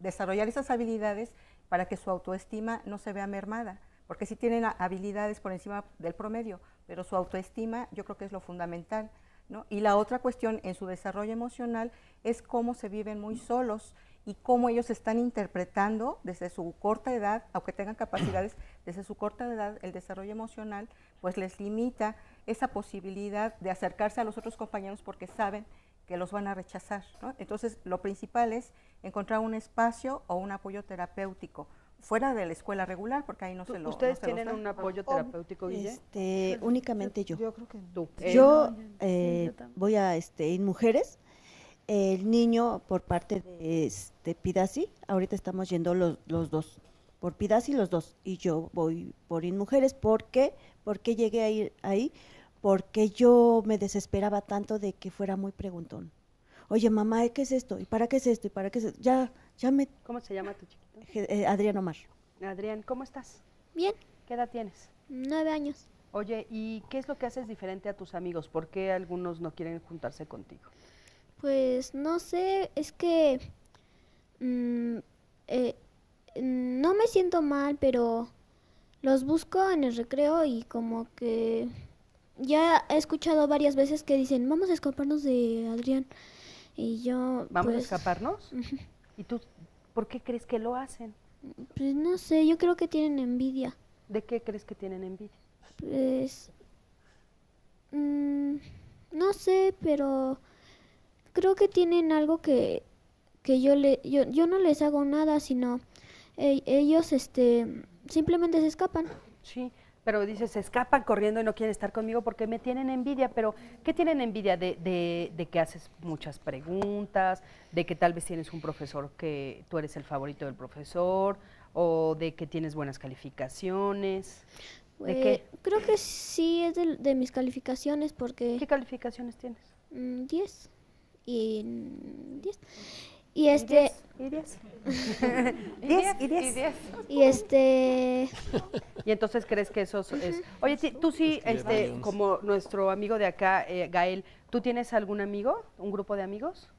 desarrollar esas habilidades para que su autoestima no se vea mermada, porque sí tienen habilidades por encima del promedio, pero su autoestima yo creo que es lo fundamental, ¿no? Y la otra cuestión en su desarrollo emocional es cómo se viven muy solos y cómo ellos están interpretando desde su corta edad, aunque tengan capacidades, desde su corta edad el desarrollo emocional pues les limita esa posibilidad de acercarse a los otros compañeros porque saben que los van a rechazar, ¿no? Entonces, lo principal es encontrar un espacio o un apoyo terapéutico fuera de la escuela regular, porque ahí no se lo ¿Ustedes tienen un apoyo terapéutico, Guille? Únicamente yo. Yo creo que tú. Yo voy a en mujeres, el niño por parte de Pidasi, ahorita estamos yendo los dos, por Pidasi los dos, y yo voy por InMujeres. ¿Por qué? ¿Por qué llegué a ir ahí? Porque yo me desesperaba tanto de que fuera muy preguntón. Oye, mamá, ¿qué es esto? ¿Y para qué es esto? ¿Y para qué es esto? Ya me... ¿Cómo se llama tu chiquito? Adrián Omar. Adrián, ¿cómo estás? Bien. ¿Qué edad tienes? 9 años. Oye, ¿y qué es lo que haces diferente a tus amigos? ¿Por qué algunos no quieren juntarse contigo? Pues no sé, es que no me siento mal, pero los busco en el recreo y como que ya he escuchado varias veces que dicen, vamos a escaparnos de Adrián. Y yo, ¿Vamos a pues, escaparnos? ¿Y tú por qué crees que lo hacen? pues no sé, yo creo que tienen envidia. ¿De qué crees que tienen envidia? Pues, no sé, pero creo que tienen algo que yo no les hago nada, sino ellos simplemente se escapan. Sí, pero dices, se escapan corriendo y no quieren estar conmigo porque me tienen envidia, pero ¿qué tienen envidia? De que haces muchas preguntas, de que tal vez tienes un profesor que tú eres el favorito del profesor, o de que tienes buenas calificaciones. ¿De qué? Creo que sí es de mis calificaciones porque... ¿Qué calificaciones tienes? 10 y 10. Y ¿Y 10? ¿Y 10? Y 10 y 10. 10. Y Y entonces crees que eso es... Oye, tú sí, como nuestro amigo de acá, Gael, ¿tú tienes algún amigo, un grupo de amigos?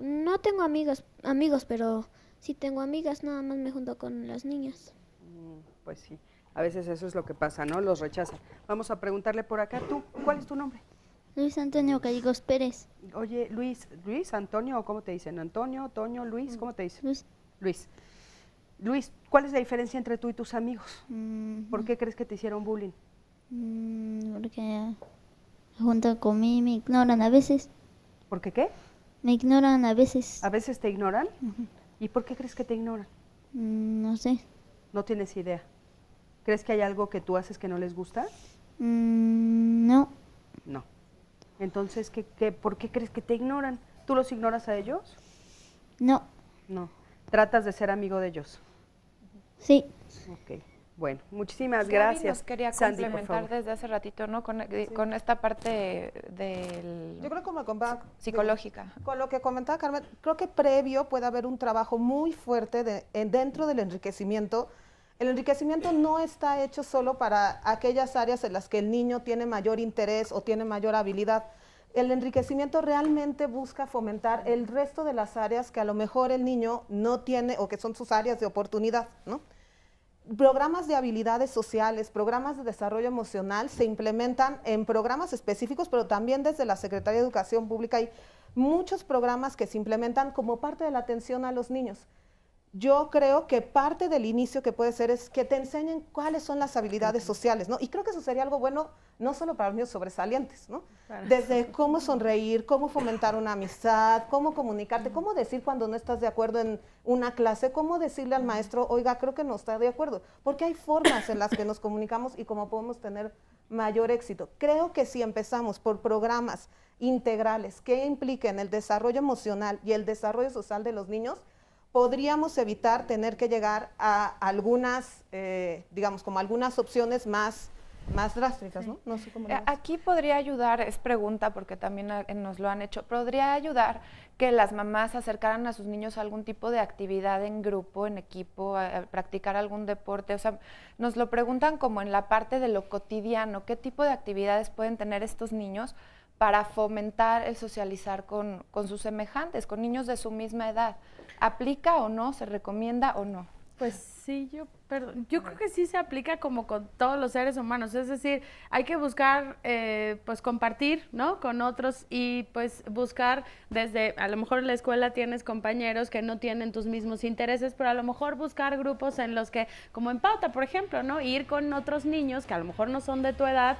No tengo amigos, pero sí tengo amigas, nada más me junto con las niñas. Pues sí, a veces eso es lo que pasa, ¿no? Los rechazan. Vamos a preguntarle por acá, ¿tú cuál es tu nombre? Luis Antonio Gallegos Pérez. Oye, Luis, Antonio, ¿cómo te dicen? Antonio, Toño, Luis, ¿cómo te dicen? Luis, ¿cuál es la diferencia entre tú y tus amigos? ¿Por qué crees que te hicieron bullying? Porque junto conmigo me ignoran a veces. ¿Por qué qué? Me ignoran a veces. ¿A veces te ignoran? ¿Y por qué crees que te ignoran? No sé. No tienes idea. ¿Crees que hay algo que tú haces que no les gusta? No. No. Entonces, ¿por qué crees que te ignoran? ¿Tú los ignoras a ellos? No. No. ¿Tratas de ser amigo de ellos? Sí. Ok. Bueno, muchísimas Gaby gracias. nos quería Sandy, por complementar favor. desde hace ratito, ¿no? Con esta parte del Yo creo que psicológica. Con lo que comentaba Carmen, creo que previo puede haber un trabajo muy fuerte dentro del enriquecimiento. El enriquecimiento no está hecho solo para aquellas áreas en las que el niño tiene mayor interés o tiene mayor habilidad. El enriquecimiento realmente busca fomentar el resto de las áreas que a lo mejor el niño no tiene o que son sus áreas de oportunidad, ¿no? Programas de habilidades sociales, programas de desarrollo emocional se implementan en programas específicos, pero también desde la Secretaría de Educación Pública hay muchos programas que se implementan como parte de la atención a los niños. Yo creo que parte del inicio que puede ser es que te enseñen cuáles son las habilidades sociales, ¿no? Y creo que eso sería algo bueno, no solo para los niños sobresalientes, ¿no? Desde cómo sonreír, cómo fomentar una amistad, cómo comunicarte, cómo decir cuando no estás de acuerdo en una clase, cómo decirle al maestro, oiga, creo que no está de acuerdo, porque hay formas en las que nos comunicamos y cómo podemos tener mayor éxito. Creo que si empezamos por programas integrales que impliquen el desarrollo emocional y el desarrollo social de los niños, podríamos evitar tener que llegar a algunas, digamos, como algunas opciones más drásticas, ¿no? No sé cómo lo ves. Aquí podría ayudar, es pregunta porque también nos lo han hecho, podría ayudar que las mamás acercaran a sus niños a algún tipo de actividad en grupo, en equipo, a practicar algún deporte. O sea, nos lo preguntan como en la parte de lo cotidiano, ¿qué tipo de actividades pueden tener estos niños para fomentar el socializar con sus semejantes, con niños de su misma edad? ¿Aplica o no? ¿Se recomienda o no? Pues sí, yo creo que sí se aplica como con todos los seres humanos, es decir, hay que buscar, pues compartir, ¿no? Con otros y pues buscar desde, a lo mejor en la escuela tienes compañeros que no tienen tus mismos intereses, pero a lo mejor buscar grupos en los que, como en Pauta, por ejemplo, ¿no? Ir con otros niños que a lo mejor no son de tu edad,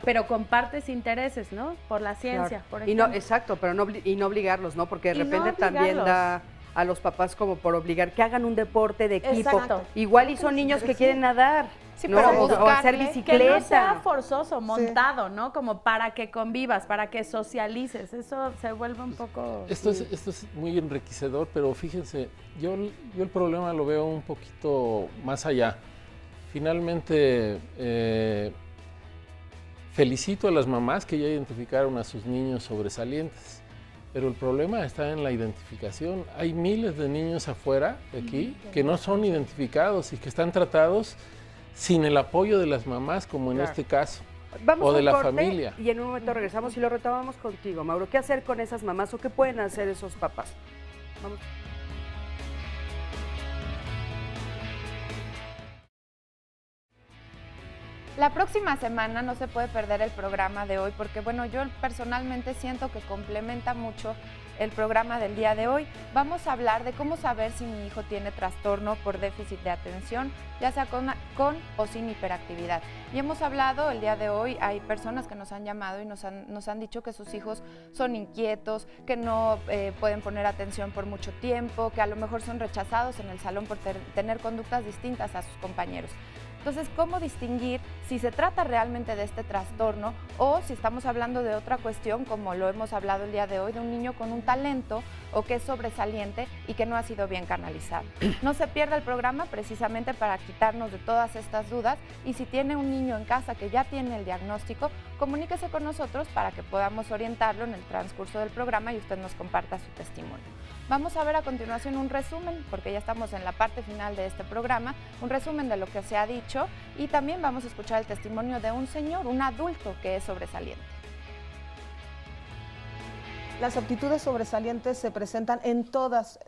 pero compartes intereses, ¿no? Por la ciencia, Claro. por Y ejemplo. no, exacto, pero no obligarlos, ¿no? Porque de Y no repente también obligarlos. da a los papás como por obligar que hagan un deporte de equipo. Exacto. Igual y son niños que quieren nadar, Sí, ¿no? pero o hacer buscarle bicicleta. que no sea forzoso, montado, ¿no? Como para que convivas, para que socialices. Eso se vuelve un poco... Esto es muy enriquecedor, pero fíjense, yo el problema lo veo un poquito más allá. Finalmente, felicito a las mamás que ya identificaron a sus niños sobresalientes. Pero el problema está en la identificación. Hay miles de niños afuera de aquí que no son identificados y que están tratados sin el apoyo de las mamás, como en este caso, Vamos o a de un la corte familia. y en un momento regresamos y lo retomamos contigo, Mauro. ¿Qué hacer con esas mamás o qué pueden hacer esos papás? Vamos. La próxima semana no se puede perder el programa de hoy porque, bueno, yo personalmente siento que complementa mucho el programa del día de hoy. Vamos a hablar de cómo saber si mi hijo tiene trastorno por déficit de atención, ya sea con o sin hiperactividad. Y hemos hablado el día de hoy, hay personas que nos han llamado y nos han dicho que sus hijos son inquietos, que no pueden poner atención por mucho tiempo, que a lo mejor son rechazados en el salón por tener conductas distintas a sus compañeros. Entonces, ¿cómo distinguir si se trata realmente de este trastorno o si estamos hablando de otra cuestión, como lo hemos hablado el día de hoy, de un niño con un talento o que es sobresaliente y que no ha sido bien canalizado? No se pierda el programa precisamente para quitarnos de todas estas dudas, y si tiene un niño en casa que ya tiene el diagnóstico, comuníquese con nosotros para que podamos orientarlo en el transcurso del programa y usted nos comparta su testimonio. Vamos a ver a continuación un resumen, porque ya estamos en la parte final de este programa, un resumen de lo que se ha dicho, y también vamos a escuchar el testimonio de un señor, un adulto que es sobresaliente. Las aptitudes sobresalientes se presentan en todas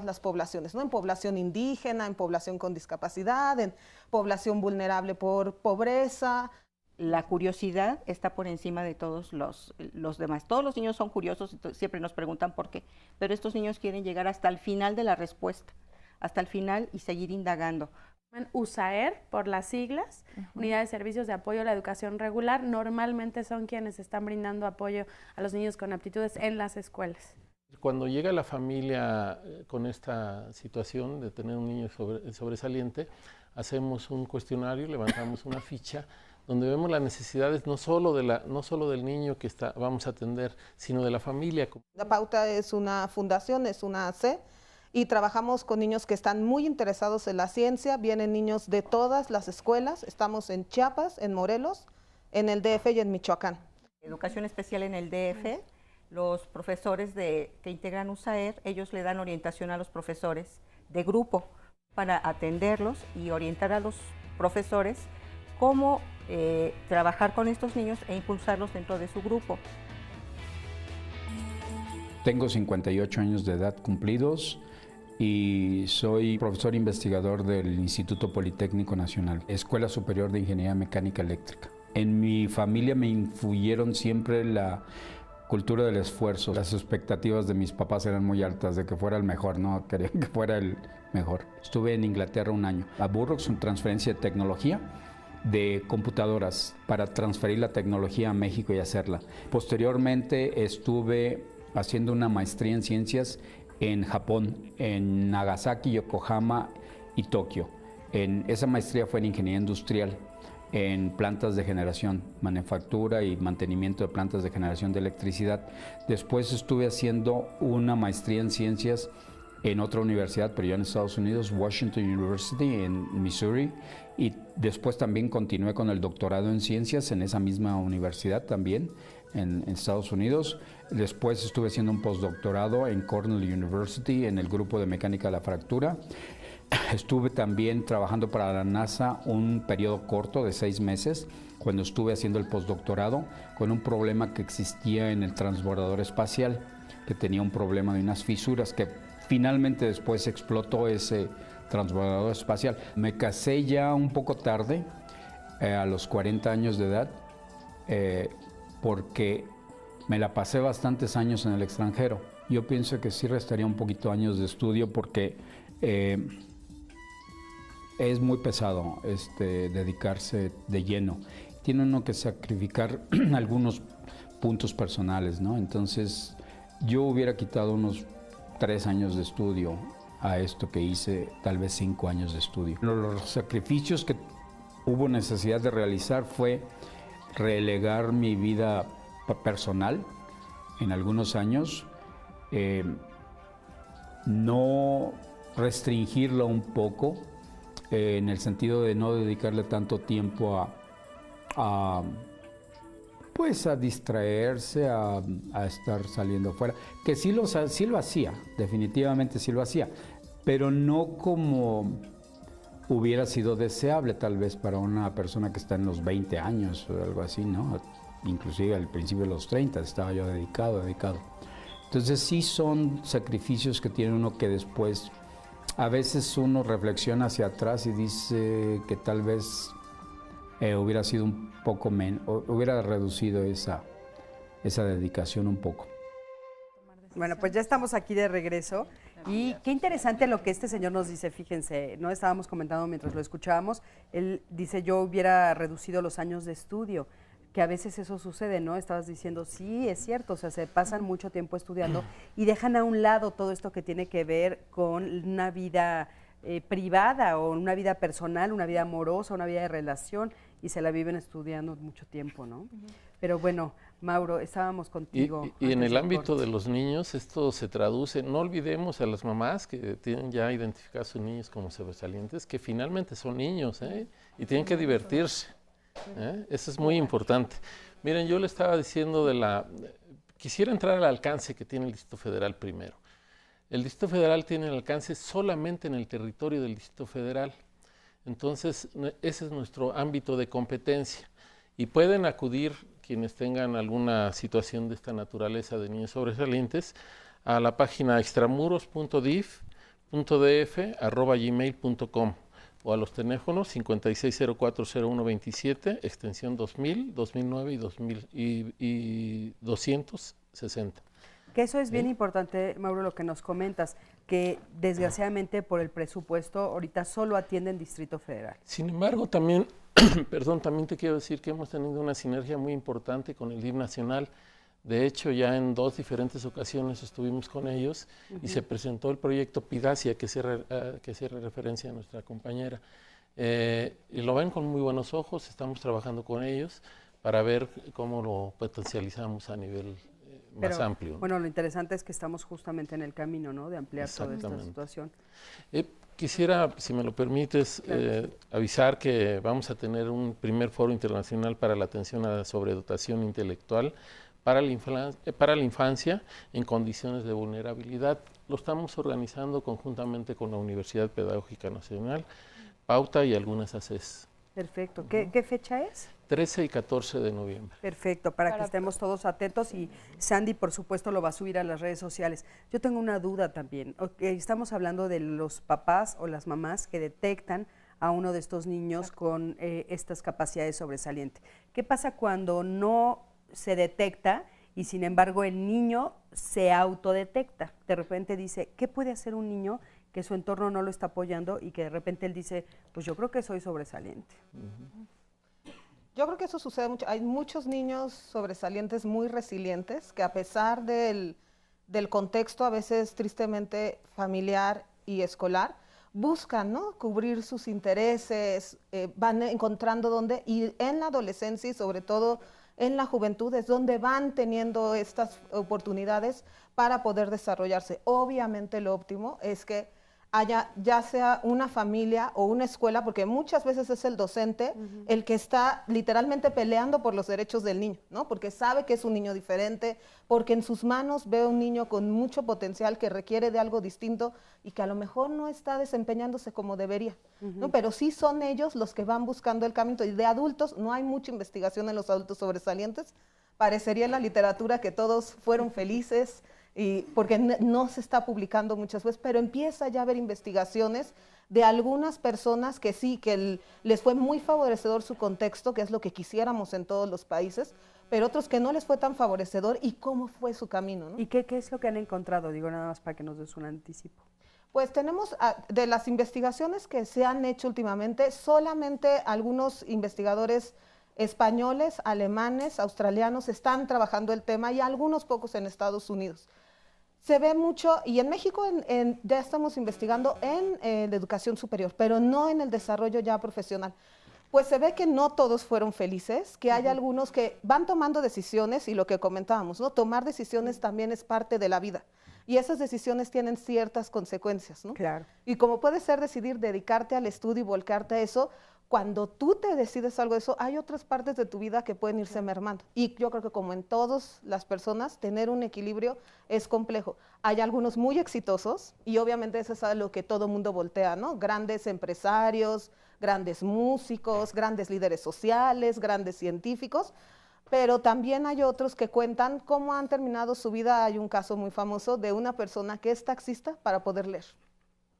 las poblaciones, ¿no? En población indígena, en población con discapacidad, en población vulnerable por pobreza. La curiosidad está por encima de todos los demás. Todos los niños son curiosos, siempre nos preguntan por qué, pero estos niños quieren llegar hasta el final de la respuesta, hasta el final y seguir indagando. USAER, por las siglas, Unidad de Servicios de Apoyo a la Educación Regular, normalmente son quienes están brindando apoyo a los niños con aptitudes en las escuelas. Cuando llega la familia con esta situación de tener un niño sobresaliente, hacemos un cuestionario, levantamos una ficha, donde vemos las necesidades no solo del niño que vamos a atender, sino de la familia. La Pauta es una fundación, es una AC, y trabajamos con niños que están muy interesados en la ciencia. Vienen niños de todas las escuelas. Estamos en Chiapas, en Morelos, en el DF y en Michoacán. Educación especial en el DF, los profesores que integran USAER, ellos le dan orientación a los profesores de grupo para atenderlos y orientar a los profesores cómo trabajar con estos niños e impulsarlos dentro de su grupo. Tengo 58 años de edad cumplidos y soy profesor investigador del Instituto Politécnico Nacional, Escuela Superior de Ingeniería Mecánica Eléctrica. En mi familia me influyeron siempre la cultura del esfuerzo. Las expectativas de mis papás eran muy altas, de que fuera el mejor, no querían que fuera el mejor. Estuve en Inglaterra un año. A Burroughs, una transferencia de tecnología de computadoras para transferir la tecnología a México y hacerla. Posteriormente estuve haciendo una maestría en ciencias en Japón, en Nagasaki, Yokohama y Tokio. Esa maestría fue en ingeniería industrial, en plantas de generación, manufactura y mantenimiento de plantas de generación de electricidad. Después estuve haciendo una maestría en ciencias en otra universidad, pero ya en Estados Unidos, Washington University, en Missouri, y después también continué con el doctorado en ciencias en esa misma universidad también, en Estados Unidos. Después estuve haciendo un postdoctorado en Cornell University, en el grupo de mecánica de la fractura. Estuve también trabajando para la NASA un periodo corto de 6 meses, cuando estuve haciendo el postdoctorado, con un problema que existía en el transbordador espacial, que tenía un problema de unas fisuras que finalmente después explotó ese transbordador espacial. Me casé ya un poco tarde, a los 40 años de edad, porque me la pasé bastantes años en el extranjero. Yo pienso que sí restaría un poquito años de estudio porque es muy pesado dedicarse de lleno. Tiene uno que sacrificar algunos puntos personales, ¿no? Entonces yo hubiera quitado unos 3 años de estudio a esto que hice, tal vez 5 años de estudio. Los sacrificios que hubo necesidad de realizar fue relegar mi vida personal en algunos años, no restringirla un poco, en el sentido de no dedicarle tanto tiempo a distraerse, a estar saliendo fuera, que sí lo hacía, definitivamente sí lo hacía, pero no como hubiera sido deseable tal vez para una persona que está en los 20 años o algo así, ¿no? Inclusive al principio de los 30 estaba yo dedicado. Entonces sí son sacrificios que tiene uno que después, a veces uno reflexiona hacia atrás y dice que tal vez hubiera sido un poco menos, hubiera reducido esa dedicación un poco. Bueno, pues ya estamos aquí de regreso y qué interesante lo que este señor nos dice, fíjense, no estábamos comentando mientras lo escuchábamos, él dice yo hubiera reducido los años de estudio, que a veces eso sucede, ¿no? Estabas diciendo, sí, es cierto, o sea, se pasan mucho tiempo estudiando y dejan a un lado todo esto que tiene que ver con una vida privada o una vida personal, una vida amorosa, una vida de relación y se la viven estudiando mucho tiempo, ¿no? Pero bueno, Mauro, estábamos contigo. Y en el ámbito de los niños esto se traduce, no olvidemos a las mamás que tienen ya identificados a sus niños como sobresalientes, que finalmente son niños, y tienen que divertirse. Eso es muy importante. Miren, yo le estaba diciendo quisiera entrar al alcance que tiene el Distrito Federal primero. El Distrito Federal tiene el alcance solamente en el territorio del Distrito Federal. Entonces, ese es nuestro ámbito de competencia. Y pueden acudir quienes tengan alguna situación de esta naturaleza de niños sobresalientes a la página extramuros.dif.df@gmail.com o a los teléfonos 56040127, extensión 2000, 2009 y 260. Que eso es bien importante, Mauro, lo que nos comentas, que desgraciadamente por el presupuesto ahorita solo atienden Distrito Federal. Sin embargo, también, también te quiero decir que hemos tenido una sinergia muy importante con el DIF nacional. De hecho, ya en 2 diferentes ocasiones estuvimos con ellos y se presentó el proyecto Pidacia, que hace referencia a nuestra compañera. Y lo ven con muy buenos ojos, estamos trabajando con ellos para ver cómo lo potencializamos a nivel más amplio. Bueno, lo interesante es que estamos justamente en el camino, ¿no?, de ampliar toda esta situación. Quisiera, si me lo permites, avisar que vamos a tener un primer foro internacional para la atención a la sobredotación intelectual para la infancia en condiciones de vulnerabilidad. Lo estamos organizando conjuntamente con la Universidad Pedagógica Nacional, Pauta y algunas ACES. Perfecto. ¿Qué fecha es? 13 y 14 de noviembre. Perfecto, para que estemos todos atentos y Sandy, por supuesto, lo va a subir a las redes sociales. Yo tengo una duda también. Estamos hablando de los papás o las mamás que detectan a uno de estos niños con estas capacidades sobresalientes. ¿Qué pasa cuando no se detecta y sin embargo el niño se autodetecta? De repente dice, ¿qué puede hacer un niño que su entorno no lo está apoyando y que de repente él dice, pues yo creo que soy sobresaliente? Yo creo que eso sucede mucho. Hay muchos niños sobresalientes muy resilientes que a pesar del contexto a veces tristemente familiar y escolar, buscan, ¿no?, cubrir sus intereses, van encontrando dónde, y en la adolescencia y sobre todo en la juventud es donde van teniendo estas oportunidades para poder desarrollarse. Obviamente lo óptimo es que haya ya sea una familia o una escuela, porque muchas veces es el docente el que está literalmente peleando por los derechos del niño, ¿no? Porque sabe que es un niño diferente, porque en sus manos ve un niño con mucho potencial que requiere de algo distinto y que a lo mejor no está desempeñándose como debería, ¿no? Pero sí son ellos los que van buscando el camino. Y de adultos no hay mucha investigación en los adultos sobresalientes. Parecería en la literatura que todos fueron felices, y porque no se está publicando muchas veces, pero empieza ya a haber investigaciones de algunas personas que sí, que les fue muy favorecedor su contexto, que es lo que quisiéramos en todos los países, pero otros que no les fue tan favorecedor y cómo fue su camino, ¿no? ¿Y qué es lo que han encontrado? Digo, nada más para que nos des un anticipo. Pues tenemos, de las investigaciones que se han hecho últimamente, solamente algunos investigadores españoles, alemanes, australianos están trabajando el tema y algunos pocos en Estados Unidos. Se ve mucho, y en México ya estamos investigando en la educación superior, pero no en el desarrollo ya profesional. Pues se ve que no todos fueron felices, que hay algunos que van tomando decisiones, y lo que comentábamos, ¿no? Tomar decisiones también es parte de la vida, y esas decisiones tienen ciertas consecuencias, ¿no? Claro. Y como puede ser decidir dedicarte al estudio y volcarte a eso, cuando tú te decides algo de eso, hay otras partes de tu vida que pueden irse mermando. Y yo creo que como en todas las personas, tener un equilibrio es complejo. Hay algunos muy exitosos y obviamente eso es a lo que todo mundo voltea, ¿no? Grandes empresarios, grandes músicos, grandes líderes sociales, grandes científicos, pero también hay otros que cuentan cómo han terminado su vida. Hay un caso muy famoso de una persona que es taxista para poder leer.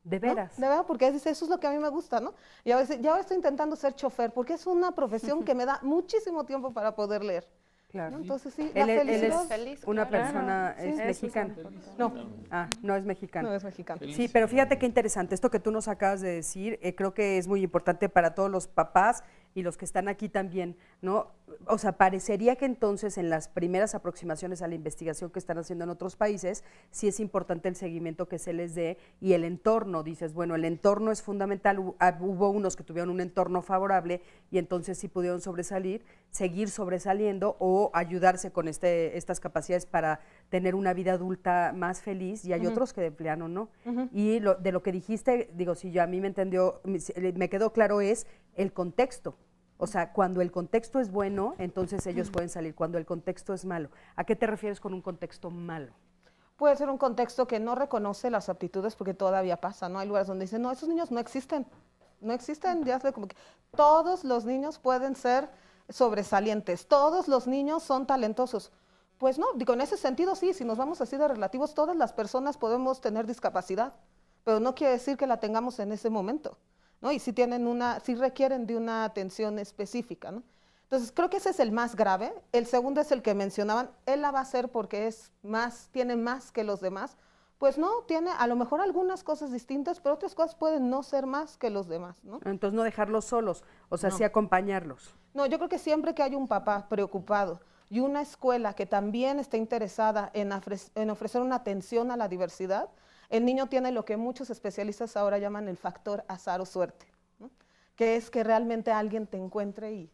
¿De veras? ¿No? De verdad, porque dice, eso es lo que a mí me gusta, ¿no? Y a veces, ya ahora estoy intentando ser chofer, porque es una profesión que me da muchísimo tiempo para poder leer. Claro. ¿No? Entonces sí, Él la felicidad. es feliz, una persona, Sí, es sí, mexicana. No. Ah, no es mexicana. No es mexicana. Sí, pero fíjate qué interesante, esto que tú nos acabas de decir, creo que es muy importante para todos los papás y los que están aquí también, ¿no? O sea, parecería que entonces en las primeras aproximaciones a la investigación que están haciendo en otros países, sí es importante el seguimiento que se les dé y el entorno. Dices, bueno, el entorno es fundamental. Hubo unos que tuvieron un entorno favorable y entonces sí pudieron sobresalir, seguir sobresaliendo o ayudarse con estas capacidades para tener una vida adulta más feliz, y hay otros que de plano no. Y de lo que dijiste, digo, si yo a mí me quedó claro, es el contexto. O sea, cuando el contexto es bueno, entonces ellos pueden salir. Cuando el contexto es malo. ¿A qué te refieres con un contexto malo? Puede ser un contexto que no reconoce las aptitudes, porque todavía pasa, ¿no? Hay lugares donde dicen, no, esos niños no existen. No existen, ya sé, como que todos los niños pueden ser sobresalientes, todos los niños son talentosos. Pues no, digo, en ese sentido sí, si nos vamos así de relativos, todas las personas podemos tener discapacidad, pero no quiere decir que la tengamos en ese momento, ¿no? Y sí requieren de una atención específica, ¿no? Entonces, creo que ese es el más grave. El segundo es el que mencionaban, él la va a hacer porque tiene más que los demás. Pues no, tiene a lo mejor algunas cosas distintas, pero otras cosas pueden no ser más que los demás, ¿no? Entonces, no dejarlos solos, o sea, No. sí acompañarlos. No, yo creo que siempre que hay un papá preocupado y una escuela que también está interesada en ofrecer una atención a la diversidad, el niño tiene lo que muchos especialistas ahora llaman el factor azar o suerte, ¿no? Que es que realmente alguien te encuentre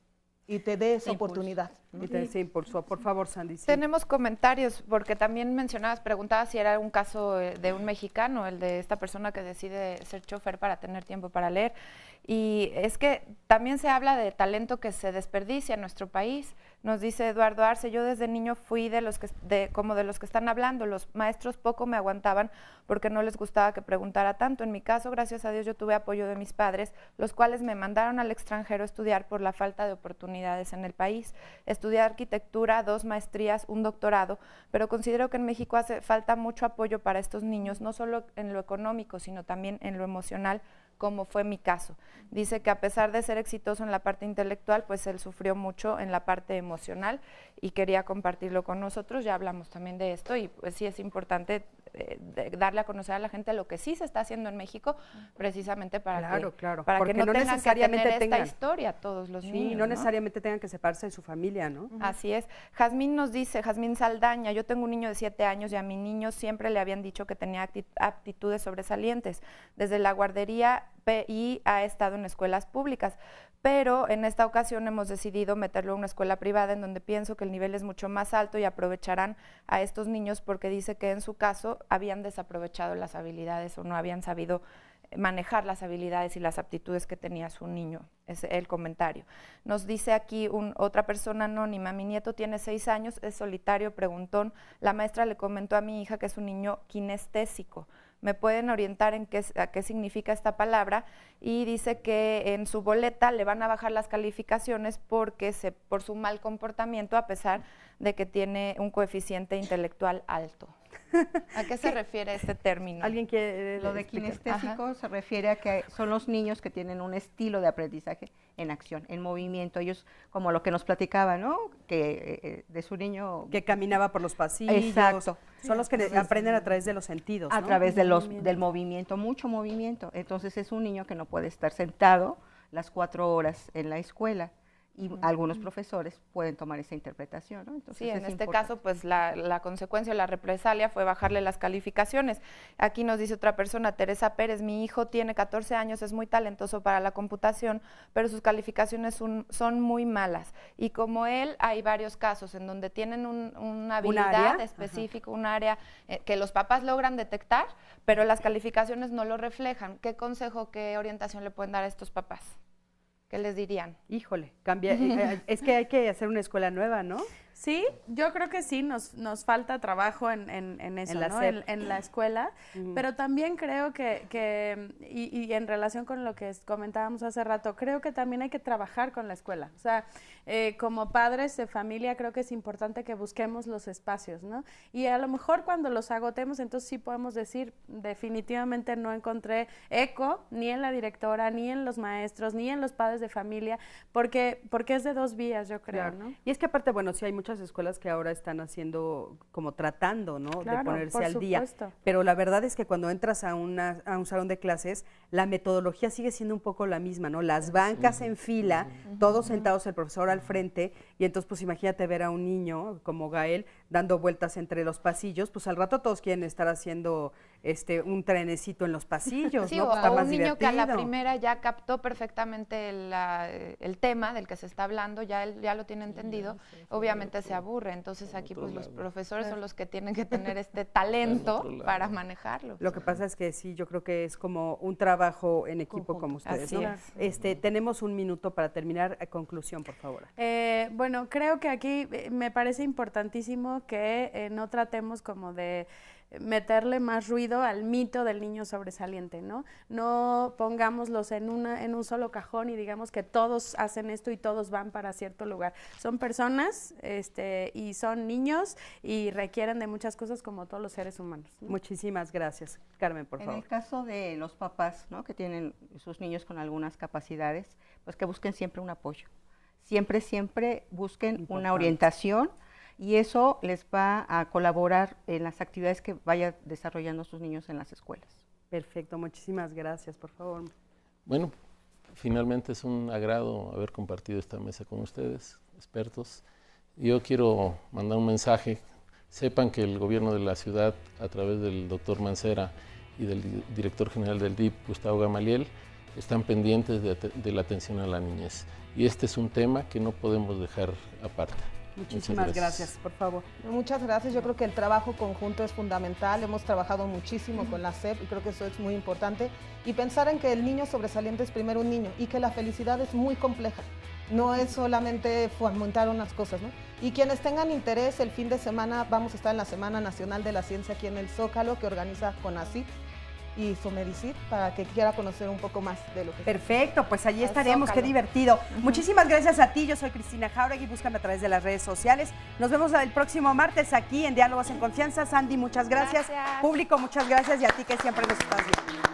y te dé esa oportunidad, ¿no? Y te ese impulso. Por favor, Sandy. Sí. Tenemos comentarios, porque también preguntabas si era un caso de un mexicano, el de esta persona que decide ser chofer para tener tiempo para leer. Y es que también se habla de talento que se desperdicia en nuestro país. Nos dice Eduardo Arce, yo desde niño fui como de los que están hablando. Los maestros poco me aguantaban porque no les gustaba que preguntara tanto. En mi caso, gracias a Dios, yo tuve apoyo de mis padres, los cuales me mandaron al extranjero a estudiar por la falta de oportunidades en el país. Estudié arquitectura, 2 maestrías, un doctorado, pero considero que en México hace falta mucho apoyo para estos niños, no solo en lo económico, sino también en lo emocional, como fue mi caso. Dice que a pesar de ser exitoso en la parte intelectual, pues él sufrió mucho en la parte emocional y quería compartirlo con nosotros. Ya hablamos también de esto y pues sí es importante darle a conocer a la gente lo que sí se está haciendo en México, precisamente para que no tengan que tener esta historia todos los niños. Sí, no necesariamente tengan que separarse de su familia, ¿no? Así es. Jazmín nos dice, Jazmín Saldaña, yo tengo un niño de 7 años y a mi niño siempre le habían dicho que tenía aptitudes sobresalientes. Desde la guardería y ha estado en escuelas públicas, pero en esta ocasión hemos decidido meterlo a una escuela privada en donde pienso que el nivel es mucho más alto y aprovecharán a estos niños porque dice que en su caso habían desaprovechado las habilidades o no habían sabido manejar las habilidades y las aptitudes que tenía su niño. Es el comentario. Nos dice aquí otra persona anónima, mi nieto tiene 6 años, es solitario, preguntón. La maestra le comentó a mi hija que es un niño kinestésico. ¿Me pueden orientar en a qué significa esta palabra? Y dice que en su boleta le van a bajar las calificaciones por su mal comportamiento, a pesar de que tiene un coeficiente intelectual alto. ¿A qué se refiere este término? ¿Alguien quiere Lo de kinestésico se refiere a que son los niños que tienen un estilo de aprendizaje en acción, en movimiento. Ellos, como lo que nos platicaba, ¿no? Que de su niño... Que caminaba por los pasillos. Exacto. Son los que aprenden a través de los sentidos, A ¿no? través del movimiento, mucho movimiento. Entonces es un niño que no puede estar sentado las 4 horas en la escuela. Y algunos profesores pueden tomar esa interpretación, ¿no? Entonces, sí, en este caso, pues la consecuencia o la represalia fue bajarle las calificaciones. Aquí nos dice otra persona, Teresa Pérez, mi hijo tiene 14 años, es muy talentoso para la computación, pero sus calificaciones son muy malas. Y como él, hay varios casos en donde tienen una habilidad específica, un área que los papás logran detectar, pero las calificaciones no lo reflejan. ¿Qué consejo, qué orientación le pueden dar a estos papás? ¿Qué les dirían? Híjole, cambia, es que hay que hacer una escuela nueva, ¿no? Sí, yo creo que sí, nos falta trabajo en eso, En la ¿no? SEP. En la escuela, pero también creo y en relación con lo que comentábamos hace rato, creo que también hay que trabajar con la escuela. O sea, como padres de familia creo que es importante que busquemos los espacios, ¿no? Y a lo mejor cuando los agotemos, entonces sí podemos decir, definitivamente no encontré eco ni en la directora, ni en los maestros, ni en los padres de familia, porque es de dos vías, yo creo, Claro. ¿no? Y es que aparte, bueno, sí hay muchas escuelas que ahora están haciendo, como tratando, ¿no? Claro, de ponerse por al día. supuesto. Pero la verdad es que cuando entras a un salón de clases, la metodología sigue siendo un poco la misma, ¿no? Las bancas en fila, todos sentados, el profesor al frente, y entonces pues imagínate ver a un niño como Gael dando vueltas entre los pasillos, pues al rato todos quieren estar haciendo un trenecito en los pasillos, Sí, ¿no? o Pues está más un niño que a la divertido. primera ya captó perfectamente el tema del que se está hablando, ya lo tiene entendido, obviamente se aburre, entonces aquí pues los profesores son los que tienen que tener este talento para manejarlo. Lo que pasa es que sí, yo creo que es como un trabajo en equipo como ustedes, Así ¿no? es. Tenemos un minuto para terminar. Conclusión, por favor. Bueno, creo que aquí me parece importantísimo que no tratemos como de meterle más ruido al mito del niño sobresaliente, ¿no? No pongámoslos en un solo cajón y digamos que todos hacen esto y todos van para cierto lugar. Son personas y son niños y requieren de muchas cosas como todos los seres humanos, ¿no? Muchísimas gracias. Carmen, por favor. En el caso de los papás, ¿no? que tienen sus niños con algunas capacidades, pues que busquen siempre un apoyo. Siempre busquen una orientación y eso les va a colaborar en las actividades que vayan desarrollando sus niños en las escuelas. Perfecto, muchísimas gracias, por favor. Bueno, finalmente es un agrado haber compartido esta mesa con ustedes, expertos. Yo quiero mandar un mensaje. Sepan que el gobierno de la ciudad, a través del doctor Mancera y del director general del DIP, Gustavo Gamaliel, están pendientes de la atención a la niñez. Y este es un tema que no podemos dejar aparte. Muchísimas gracias, por favor. Muchas gracias, yo creo que el trabajo conjunto es fundamental, hemos trabajado muchísimo con la SEP y creo que eso es muy importante. Y pensar en que el niño sobresaliente es primero un niño y que la felicidad es muy compleja, no es solamente fomentar unas cosas, ¿no? Y quienes tengan interés, el fin de semana vamos a estar en la Semana Nacional de la Ciencia aquí en el Zócalo, que organiza CONACYT y Somedicit, para que quiera conocer un poco más de lo que... Perfecto, pues allí estaremos, qué Zócalo. divertido. Muchísimas gracias a ti, yo soy Cristina Jáuregui, búscame a través de las redes sociales. Nos vemos el próximo martes aquí en Diálogos en Confianza. Sandy, muchas gracias. Público, muchas gracias y a ti que siempre nos estás viendo.